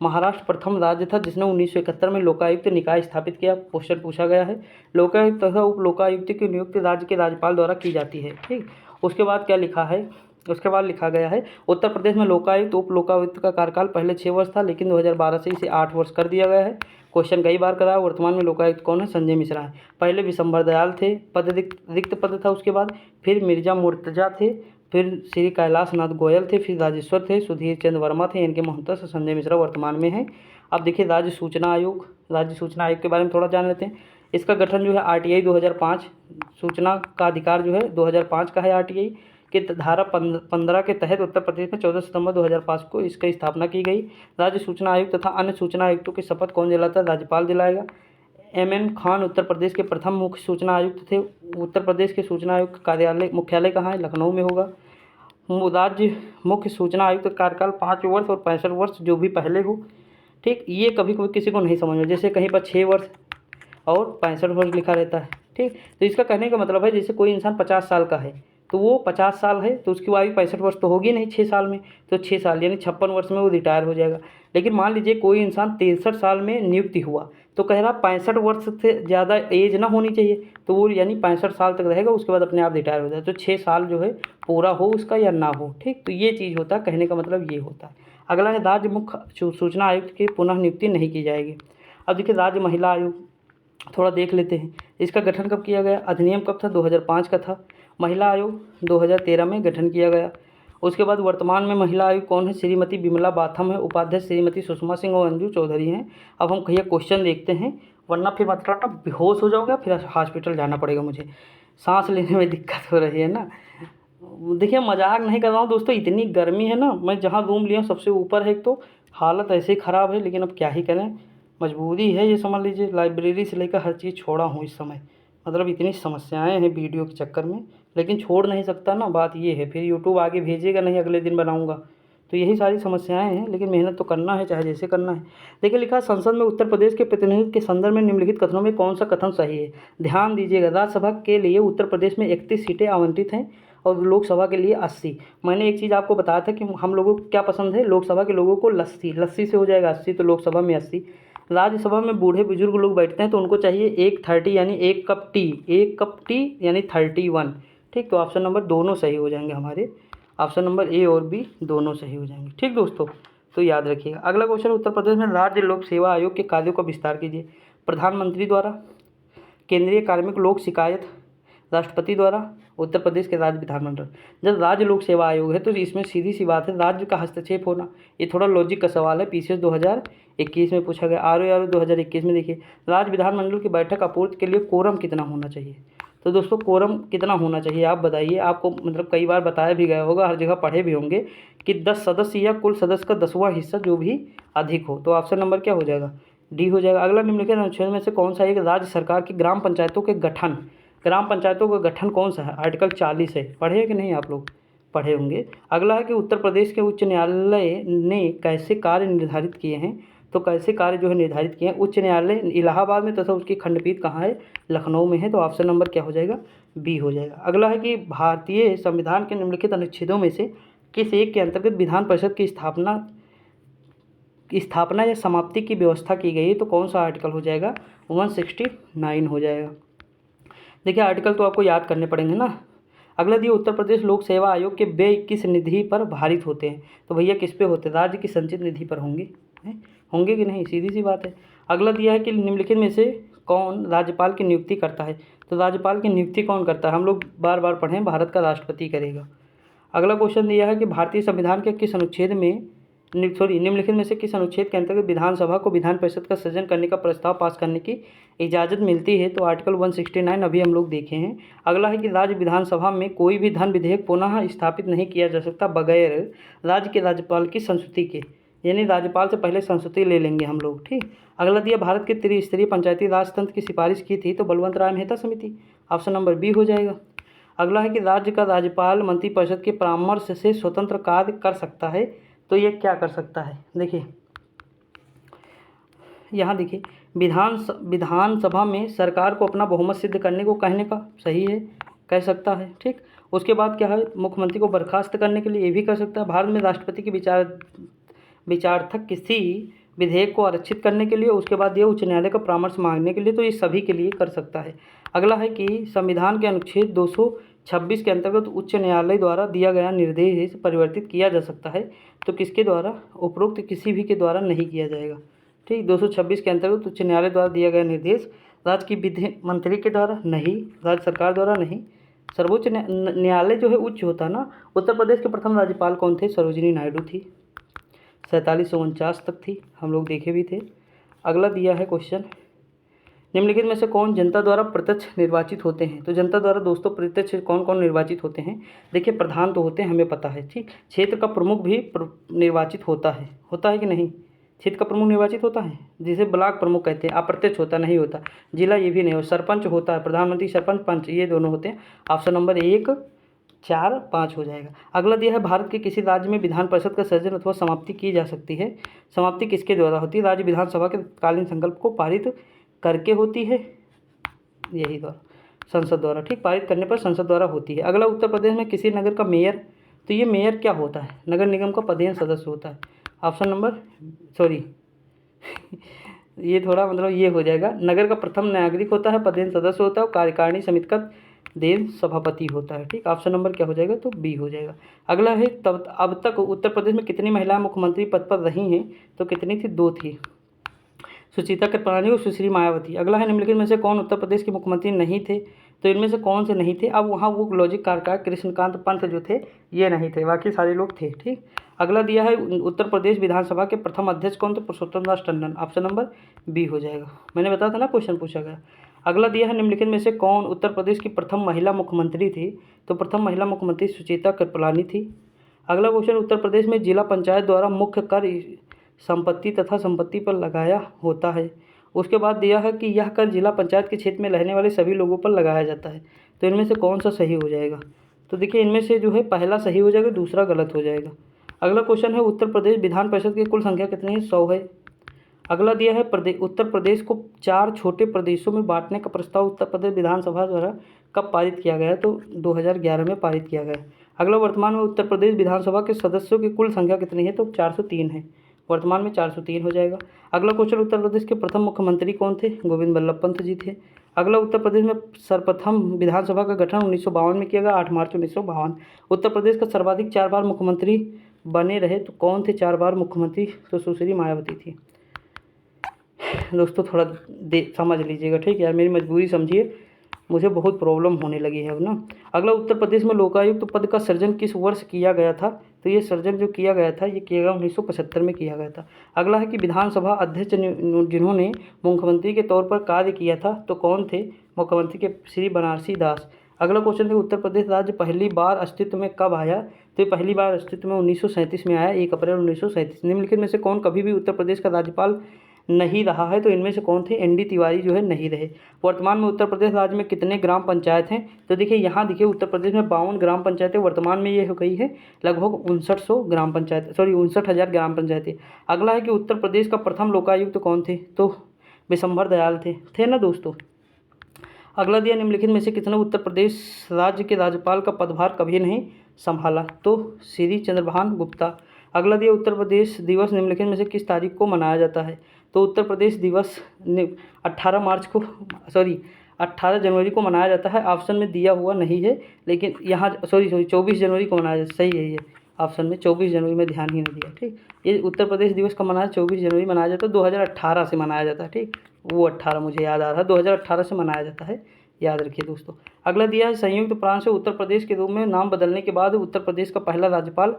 महाराष्ट्र प्रथम राज्य था जिसने 1971 में लोकायुक्त निकाय स्थापित किया। क्वेश्चन पूछा गया है। लोकायुक्त तथा उप लोकायुक्त की नियुक्ति राज्य के राज्यपाल द्वारा की जाती है। ठीक, उसके बाद क्या लिखा है, उसके बाद लिखा गया है उत्तर प्रदेश में लोकायुक्त उप लोकायुक्त का कार्यकाल पहले 6 वर्ष था, लेकिन 2012 से इसे 8 वर्ष कर दिया गया है। क्वेश्चन कई बार करा। वर्तमान में लोकायुक्त कौन है, संजय मिश्रा है। पहले विशंबर दयाल थे, पद रिक्त पद था। उसके बाद फिर मिर्जा मुर्तजा थे, फिर श्री कैलाश नाथ गोयल थे, फिर राजेश्वर थे, सुधीर चंद्र वर्मा थे, इनके मोहतस संजय मिश्रा वर्तमान में है। अब देखिए राज्य सूचना आयोग, राज्य सूचना आयोग के बारे में थोड़ा जान लेते हैं। इसका गठन जो है आरटीआई 2005, सूचना का अधिकार जो है 2005 का है। आरटीआई के धारा 15 के तहत उत्तर प्रदेश में 14 सितंबर 2005 को इसकी स्थापना की गई। राज्य सूचना आयुक्त तथा अन्य सूचना आयुक्तों की शपथ कौन दिलाता है, राज्यपाल दिलाएगा। एम खान उत्तर प्रदेश के प्रथम मुख्य सूचना आयुक्त थे। उत्तर प्रदेश के सूचना आयुक्त कार्यालय मुख्यालय कहाँ है, लखनऊ में होगा। राज्य मुख्य सूचना आयुक्त का कार्यकाल 5 वर्ष और 65 वर्ष जो भी पहले हो। ठीक, ये कभी कभी किसी को नहीं समझ में, जैसे कहीं पर 6 वर्ष और 65 वर्ष लिखा रहता है। ठीक, तो इसका कहने का मतलब है जैसे कोई इंसान 50 साल का है तो वो 50 साल है तो उसकी आयु 65 वर्ष तो होगी नहीं 6 साल में, तो 6 साल यानी 56 वर्ष में वो रिटायर हो जाएगा। लेकिन मान लीजिए कोई इंसान 63 साल में नियुक्ति हुआ तो कह रहा 65 वर्ष से ज़्यादा एज ना होनी चाहिए, तो वो यानी 65 साल तक रहेगा, उसके बाद अपने आप रिटायर हो जाए। तो 6 साल जो है पूरा हो उसका या ना हो। ठीक, तो ये चीज़ होता है, कहने का मतलब ये होता है। अगला है राज्य मुख्य सूचना आयुक्त की पुनः नियुक्ति नहीं की जाएगी। अब देखिए राज्य महिला आयोग थोड़ा देख लेते हैं। इसका गठन कब किया गया, अधिनियम कब था, 2005 का था। महिला आयोग 2013 में गठन किया गया। उसके बाद वर्तमान में महिला आयोग कौन है, श्रीमती विमला बाथम है, उपाध्यक्ष श्रीमती सुषमा सिंह और अंजू चौधरी हैं। अब हम कहिए क्वेश्चन देखते हैं, वरना फिर मतलब ना बेहोश हो जाओगे, फिर हॉस्पिटल जाना पड़ेगा मुझे, सांस लेने में दिक्कत हो रही है ना। देखिए मजाक नहीं कर रहा हूँ दोस्तों, इतनी गर्मी है ना, मैं जहाँ रूम लिया सबसे ऊपर है, एक तो हालत ऐसे ही ख़राब है, लेकिन अब क्या ही करें, मजबूरी है ये, समझ लीजिए। लाइब्रेरी से लेकर हर चीज़ छोड़ा हूँ इस समय, मतलब इतनी समस्याएं हैं वीडियो के चक्कर में, लेकिन छोड़ नहीं सकता ना, बात ये है। फिर यूट्यूब आगे भेजेगा नहीं, अगले दिन बनाऊंगा, तो यही सारी समस्याएं हैं, लेकिन मेहनत तो करना है, चाहे जैसे करना है। देखिए लिखा, संसद में उत्तर प्रदेश के प्रतिनिधित्व के संदर्भ में निम्नलिखित कथनों में कौन सा कथन सही है। ध्यान दीजिएगा, राज्यसभा के लिए उत्तर प्रदेश में 31 सीटें आवंटित हैं और लोकसभा के लिए 80। मैंने एक चीज़ आपको बताया था कि हम लोगों को क्या पसंद है, लोकसभा के लोगों को लस्सी से हो जाएगा 80, तो लोकसभा में 80। राज्यसभा में बूढ़े बुजुर्ग लोग बैठते हैं तो उनको चाहिए 130 यानी 1 कप टी यानी 31। ठीक, तो ऑप्शन नंबर दोनों सही हो जाएंगे हमारे, ऑप्शन नंबर ए और बी दोनों सही हो जाएंगे। ठीक दोस्तों, तो याद रखिएगा। अगला क्वेश्चन, उत्तर प्रदेश में राज्य लोक सेवा आयोग के कार्यों का विस्तार कीजिए। प्रधानमंत्री द्वारा, केंद्रीय कार्मिक लोक शिकायत, राष्ट्रपति द्वारा, उत्तर प्रदेश के राज्य विधानमंडल। जब राज्य लोक सेवा आयोग है तो इसमें सीधी सी बात है राज्य का हस्तक्षेप होना। ये थोड़ा लॉजिक का सवाल है, पीसीएस 2021 में पूछा गया। आर 2021 में देखिए, राज्य विधानमंडल की बैठक आपूर्ति के लिए कोरम कितना होना चाहिए। तो दोस्तों कोरम कितना होना चाहिए आप बताइए, आपको मतलब कई बार बताया भी गया होगा, हर जगह पढ़े भी होंगे कि 10 सदस्य या कुल सदस्य का 10वां हिस्सा जो भी अधिक हो। तो ऑप्शन नंबर क्या हो जाएगा, डी हो जाएगा। अगला निम्नलिखित अनुच्छेद में से कौन सा एक राज्य सरकार की ग्राम पंचायतों के गठन, ग्राम पंचायतों का गठन कौन सा है, आर्टिकल 40 है, पढ़े कि नहीं आप लोग, पढ़े होंगे। अगला है कि उत्तर प्रदेश के उच्च न्यायालय ने कैसे कार्य निर्धारित किए हैं। तो कैसे कार्य जो है निर्धारित किए हैं, उच्च न्यायालय इलाहाबाद में तथा उसकी खंडपीठ कहाँ है, लखनऊ में है, तो ऑप्शन नंबर क्या हो जाएगा, बी हो जाएगा। अगला है कि भारतीय संविधान के निम्नलिखित अनुच्छेदों में से किस एक के अंतर्गत विधान परिषद की स्थापना या समाप्ति की व्यवस्था की गई है। तो कौन सा आर्टिकल हो जाएगा, 169 हो जाएगा। देखिए आर्टिकल तो आपको याद करने पड़ेंगे ना। अगला दिया उत्तर प्रदेश लोक सेवा आयोग के व्यय किस निधि पर भारित होते हैं? तो भैया किस पे होते हैं? राज्य की संचित निधि पर होंगे, होंगे कि नहीं, सीधी सी बात है। अगला दिया है कि निम्नलिखित में से कौन राज्यपाल की नियुक्ति करता है? तो राज्यपाल की नियुक्ति कौन करता है? हम लोग बार बार पढ़ें, भारत का राष्ट्रपति करेगा। अगला क्वेश्चन दिया है कि भारतीय संविधान के किस अनुच्छेद में निम्नलिखित में से किस अनुच्छेद के अंतर्गत विधानसभा को विधान परिषद का सृजन करने का प्रस्ताव पास करने की इजाज़त मिलती है? तो आर्टिकल 169 अभी हम लोग देखे हैं। अगला है कि राज्य विधानसभा में कोई भी धन विधेयक पुनः स्थापित नहीं किया जा सकता बगैर राज्य के राज्यपाल की संस्तुति के, यानी राज्यपाल से पहले संस्तुति ले लेंगे हम लोग, ठीक। अगला दिया भारत के त्रिस्तरीय पंचायती राज तंत्र की सिफारिश की थी? तो बलवंत राय मेहता समिति, ऑप्शन नंबर बी हो जाएगा। अगला है कि राज्य का राज्यपाल मंत्रिपरिषद के परामर्श से स्वतंत्र कार्य कर सकता है? तो ये क्या कर सकता है? देखिए यहाँ देखिए, विधानसभा में सरकार को अपना बहुमत सिद्ध करने को कहने का, सही है, कह सकता है, ठीक। उसके बाद क्या है, मुख्यमंत्री को बर्खास्त करने के लिए ये भी कर सकता है। भारत में राष्ट्रपति की विचारार्थक किसी विधेयक को आरक्षित करने के लिए, उसके बाद ये उच्च न्यायालय का परामर्श मांगने के लिए, तो ये सभी के लिए कर सकता है। अगला है कि संविधान के अनुच्छेद 226 के अंतर्गत उच्च न्यायालय द्वारा दिया गया निर्देश परिवर्तित किया जा सकता है? तो किसके द्वारा? उपरोक्त किसी भी के द्वारा नहीं किया जाएगा, ठीक। 226 के अंतर्गत उच्च न्यायालय द्वारा दिया गया निर्देश राज्य की विधि मंत्री के द्वारा नहीं, राज्य सरकार द्वारा नहीं। सर्वोच्च न्यायालय जो है उच्च होता है ना। उत्तर प्रदेश के प्रथम राज्यपाल कौन थे? सरोजिनी नायडू थी, 4749 तक थी, हम लोग देखे भी थे। अगला दिया है क्वेश्चन, निम्नलिखित में से कौन जनता द्वारा प्रत्यक्ष निर्वाचित होते हैं? तो जनता द्वारा दोस्तों प्रत्यक्ष कौन कौन निर्वाचित होते हैं? देखिए प्रधान तो होते हैं, हमें पता है, ठीक। क्षेत्र का प्रमुख भी निर्वाचित होता है कि नहीं? क्षेत्र का प्रमुख निर्वाचित होता है, जिसे ब्लॉक प्रमुख कहते हैं। अप्रत्यक्ष होता नहीं होता, जिला ये भी नहीं हो। सरपंच होता है, प्रधानमंत्री सरपंच पंच, ये दोनों होते हैं। ऑप्शन नंबर 1, 4, 5 हो जाएगा। अगला दिया है भारत के किसी राज्य में विधान परिषद का सृजन अथवा समाप्ति की जा सकती है? समाप्ति किसके द्वारा होती है? राज्य विधानसभा के तत्कालीन संकल्प को पारित करके होती है, यही द्वारा, संसद द्वारा, ठीक। पारित करने पर संसद द्वारा होती है। अगला उत्तर प्रदेश में किसी नगर का मेयर, तो ये मेयर क्या होता है? नगर निगम का पदेन सदस्य होता है। ऑप्शन नंबर ये थोड़ा मतलब ये हो जाएगा, नगर का प्रथम नागरिक होता है, पदेन सदस्य होता है और कार्यकारिणी समिति का देन सभापति होता है, ठीक। ऑप्शन नंबर क्या हो जाएगा? तो बी हो जाएगा। अगला है तब अब तक उत्तर प्रदेश में कितनी महिलाएं मुख्यमंत्री पद पर रही हैं? तो कितनी थी? 2 थी, सुचेता कृपलानी और सुश्री मायावती। अगला है निम्नलिखित में से कौन उत्तर प्रदेश के मुख्यमंत्री नहीं थे? तो इनमें से कौन से नहीं थे? अब वहाँ वो लॉजिक कारकार कृष्णकांत पंत जो थे ये नहीं थे, बाकी सारे लोग थे, ठीक। अगला दिया है उत्तर प्रदेश विधानसभा के प्रथम अध्यक्ष कौन थे? पुरुषोत्तम Das Tandon, option number B हो जाएगा। मैंने बताया था ना, क्वेश्चन पूछा गया। अगला दिया है निम्नलिखित में से कौन उत्तर प्रदेश की प्रथम महिला मुख्यमंत्री थी? तो प्रथम महिला मुख्यमंत्री सुचेता कृपलानी थी। अगला क्वेश्चन, उत्तर प्रदेश में जिला पंचायत द्वारा मुख्य कर संपत्ति तथा संपत्ति पर लगाया होता है। उसके बाद दिया है कि यह कर जिला पंचायत के क्षेत्र में रहने वाले सभी लोगों पर लगाया जाता है। तो इनमें से कौन सा सही हो जाएगा? तो देखिए इनमें से जो है पहला सही हो जाएगा, दूसरा गलत हो जाएगा। अगला क्वेश्चन है, उत्तर प्रदेश विधान परिषद की कुल संख्या कितनी है? 100 है। अगला दिया है उत्तर प्रदेश को 4 छोटे प्रदेशों में बांटने का प्रस्ताव उत्तर प्रदेश विधानसभा द्वारा कब पारित किया गया? तो 2011 में पारित किया गया। अगला, वर्तमान में उत्तर प्रदेश विधानसभा के सदस्यों की कुल संख्या कितनी है? तो 403 है, वर्तमान में 403 हो जाएगा। अगला क्वेश्चन, उत्तर प्रदेश के प्रथम मुख्यमंत्री कौन थे? गोविंद बल्लभ पंत जी थे। अगला, उत्तर प्रदेश में सर्वप्रथम विधानसभा का गठन 1952 में किया गया, 8 मार्च 1952। उत्तर प्रदेश का सर्वाधिक 4 बार मुख्यमंत्री बने रहे तो कौन थे 4 बार मुख्यमंत्री? तो सुश्री मायावती थी। दोस्तों थोड़ा समझ लीजिएगा, ठीक है यार, मेरी मजबूरी समझिए, मुझे बहुत प्रॉब्लम होने लगी है अब ना। अगला, उत्तर प्रदेश में लोकायुक्त पद का सृजन किस वर्ष किया गया था? तो ये सृजन जो किया गया था ये किया गया 1975 में किया गया था। अगला है कि विधानसभा अध्यक्ष जिन्होंने मुख्यमंत्री के तौर पर कार्य किया था तो कौन थे? मुख्यमंत्री के श्री बनारसी दास। अगला क्वेश्चन है, उत्तर प्रदेश राज्य पहली बार अस्तित्व में कब आया? तो ये पहली बार अस्तित्व में 1937 में आया, 1 अप्रैल 1937। निम्नलिखित में से कौन कभी भी उत्तर प्रदेश का राज्यपाल नहीं रहा है? तो इनमें से कौन थे? एन डी तिवारी जो है नहीं रहे। वर्तमान में उत्तर प्रदेश राज्य में कितने ग्राम पंचायत हैं? तो देखिए यहाँ देखिए उत्तर प्रदेश में 52 ग्राम पंचायतें वर्तमान में ये हो गई है लगभग 5900 ग्राम पंचायत, 59,000 ग्राम पंचायतें। अगला है कि उत्तर प्रदेश का प्रथम लोकायुक्त कौन थे? तो विशंभर दयाल थे ना दोस्तों। अगला दिया, निम्नलिखित में से किसने उत्तर प्रदेश राज्य के राज्यपाल का पदभार कभी नहीं संभाला? तो श्री चंद्रभान गुप्ता। अगला दिया, उत्तर प्रदेश दिवस निम्नलिखित में से किस तारीख को मनाया जाता है? तो उत्तर प्रदेश दिवस 18 18 जनवरी को मनाया जाता है। ऑप्शन में दिया हुआ नहीं है, लेकिन यहाँ सॉरी 24 जनवरी को मनाया जाता है। सही है ये ऑप्शन में 24 जनवरी में, ध्यान ही नहीं दिया। ठीक, ये उत्तर प्रदेश दिवस का मनाया 24 जनवरी मनाया जाता है, 2018 से मनाया जाता है। ठीक, वो 18 मुझे याद आ रहा है, 2018 से मनाया जाता है, याद रखिए दोस्तों। अगला दिया है संयुक्त प्रांत से उत्तर प्रदेश के रूप में नाम बदलने के बाद उत्तर प्रदेश का पहला राज्यपाल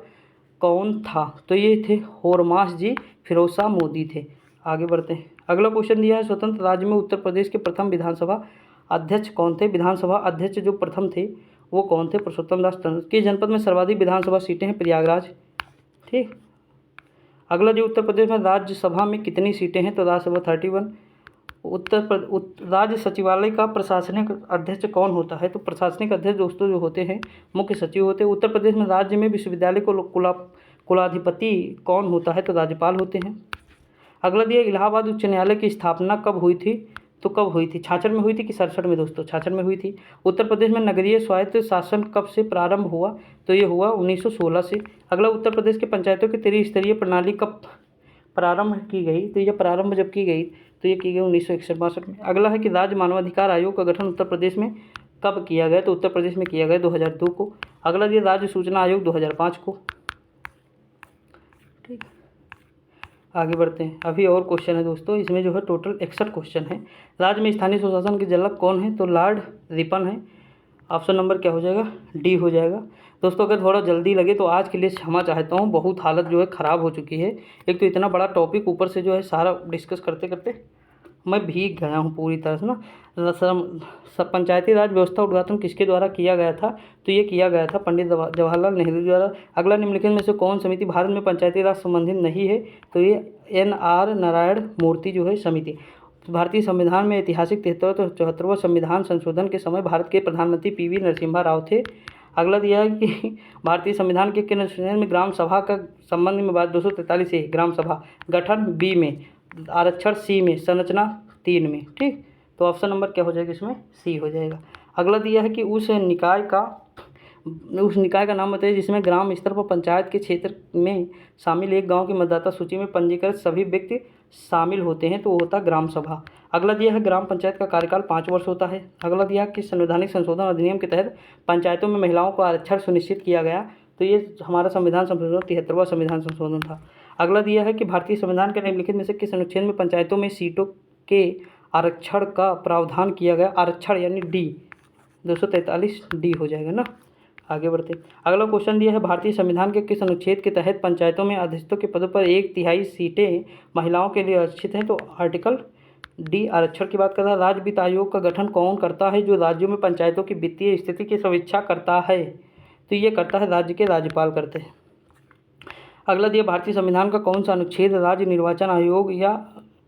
कौन था? तो ये थे होरमास जी फिरोजशाह मोदी थे। आगे बढ़ते हैं। अगला क्वेश्चन दिया है स्वतंत्र राज्य में उत्तर प्रदेश के प्रथम विधानसभा अध्यक्ष कौन थे? विधानसभा अध्यक्ष जो प्रथम थे वो कौन थे? पुरुषोत्तम दास तंवर। किस जनपद में सर्वाधिक विधानसभा सीटें हैं? प्रयागराज। ठीक, अगला जो उत्तर प्रदेश में राज्यसभा में कितनी सीटें हैं? तो राज्यसभा 31। राज्य सचिवालय का प्रशासनिक अध्यक्ष कौन होता है? तो प्रशासनिक अध्यक्ष दोस्तों जो होते हैं मुख्य सचिव होते हैं। उत्तर प्रदेश में राज्य में विश्वविद्यालय को कुलाधिपति कौन होता है? तो राज्यपाल होते हैं। अगला दिया इलाहाबाद उच्च न्यायालय की स्थापना कब हुई थी? तो कब हुई थी? 66 में हुई थी कि 67 में दोस्तों? 66 में हुई थी। उत्तर प्रदेश में नगरीय स्वायत्त शासन कब से प्रारंभ हुआ? तो ये हुआ 1916 से। अगला उत्तर प्रदेश के पंचायतों की त्रिस्तरीय प्रणाली कब प्रारंभ की गई? तो यह प्रारंभ जब की गई तो ये की गई 1961-62 में। अगला है कि राज्य मानवाधिकार आयोग का गठन उत्तर प्रदेश में कब किया गया? तो उत्तर प्रदेश में किया गया 2002 को। अगला दिया राज्य सूचना आयोग 2005 को। ठीक, आगे बढ़ते हैं। अभी और क्वेश्चन है दोस्तों, इसमें जो है टोटल 61 क्वेश्चन है। राज्य में स्थानीय स्वशासन के जनक कौन है? तो लॉर्ड रिपन है। ऑप्शन नंबर क्या हो जाएगा? डी हो जाएगा। दोस्तों अगर थोड़ा जल्दी लगे तो आज के लिए क्षमा चाहता हूँ, बहुत हालत जो है ख़राब हो चुकी है। एक तो इतना बड़ा टॉपिक, ऊपर से जो है सारा डिस्कस करते करते मैं भीग गया हूँ पूरी तरह से ना। पंचायती राज व्यवस्था उद्घाटन किसके द्वारा किया गया था? तो ये किया गया था पंडित जवाहरलाल नेहरू द्वारा। अगला निम्नलिखित में से कौन समिति भारत में पंचायती राज संबंधित नहीं है? तो ये NR नारायण मूर्ति जो है समिति। भारतीय संविधान में ऐतिहासिक 73वां संविधान संशोधन के समय भारत के प्रधानमंत्री PV नरसिम्हा राव थे। अगला दिया है कि भारतीय संविधान के किन अनुच्छेद में ग्राम सभा का संबंध में बात? 243 है ग्राम सभा। गठन B में, आरक्षण C में, संरचना 3 में। ठीक, तो ऑप्शन नंबर क्या हो जाएगा इसमें? C हो जाएगा। अगला दिया है कि उस निकाय का नाम बताइए जिसमें ग्राम स्तर पर पंचायत के क्षेत्र में शामिल एक गांव की मतदाता सूची में पंजीकृत सभी व्यक्ति शामिल होते हैं, तो वो होता है ग्राम सभा। अगला दिया है ग्राम पंचायत का कार्यकाल 5 वर्ष होता है। अगला दिया कि संवैधानिक संशोधन अधिनियम के तहत पंचायतों में महिलाओं को आरक्षण सुनिश्चित किया गया, तो ये हमारा संविधान संशोधन 73वां संविधान संशोधन था। अगला दिया है कि भारतीय संविधान के निम्नलिखित में से किस अनुच्छेद में पंचायतों में सीटों के आरक्षण का प्रावधान किया गया? आरक्षण यानी D 243 D हो जाएगा ना। आगे बढ़ते। अगला क्वेश्चन दिया है भारतीय संविधान के किस अनुच्छेद के तहत पंचायतों में अध्यक्षों के पदों पर 1/3 सीटें महिलाओं के लिए आरक्षित हैं? तो आर्टिकल D आरक्षण की बात कर रहा है। राज्य वित्त आयोग का गठन कौन करता है? जो राज्यों में पंचायतों की वित्तीय स्थिति की समीक्षा करता है, तो ये करता है राज्य के राज्यपाल करते हैं। अगला दिया भारतीय संविधान का कौन सा अनुच्छेद राज्य निर्वाचन आयोग या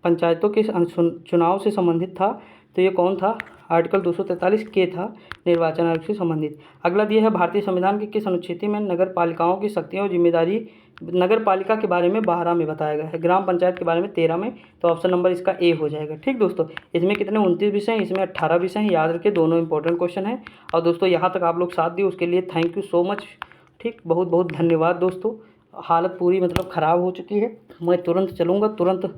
पंचायतों के चुनाव से संबंधित था? तो ये कौन था? आर्टिकल 243 के था, निर्वाचन आयोग से संबंधित। अगला दिया है भारतीय संविधान के किस अनुच्छेद में नगर पालिकाओं की शक्तियों और जिम्मेदारी नगर पालिका के बारे में 12 में बताया गया है, ग्राम पंचायत के बारे में 13 में, तो ऑप्शन नंबर इसका A हो जाएगा। ठीक दोस्तों, इसमें कितने 29 विषय हैं, इसमें 18 विषय हैं, याद रखिए दोनों इंपॉर्टेंट क्वेश्चन हैं। और दोस्तों यहाँ तक आप लोग साथ दिए उसके लिए थैंक यू सो मच। ठीक, बहुत बहुत धन्यवाद दोस्तों। हालत पूरी मतलब ख़राब हो चुकी है, मैं तुरंत चलूँगा, तुरंत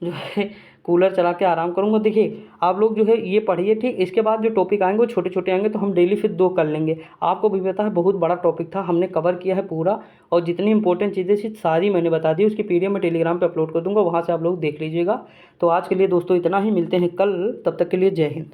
जो है कूलर चला के आराम करूँगा। देखिए आप लोग जो है ये पढ़िए, ठीक, इसके बाद जो टॉपिक आएंगे वो छोटे छोटे आएंगे, तो हम डेली फिर 2 कर लेंगे। आपको भी पता है बहुत बड़ा टॉपिक था, हमने कवर किया है पूरा, और जितनी इंपॉर्टेंट चीज़ें थी सारी मैंने बता दी। उसकी PDF मैं टेलीग्राम पे अपलोड कर दूँगा, वहाँ से आप लोग देख लीजिएगा। तो आज के लिए दोस्तों इतना ही, मिलते हैं कल, तब तक के लिए जय हिंद।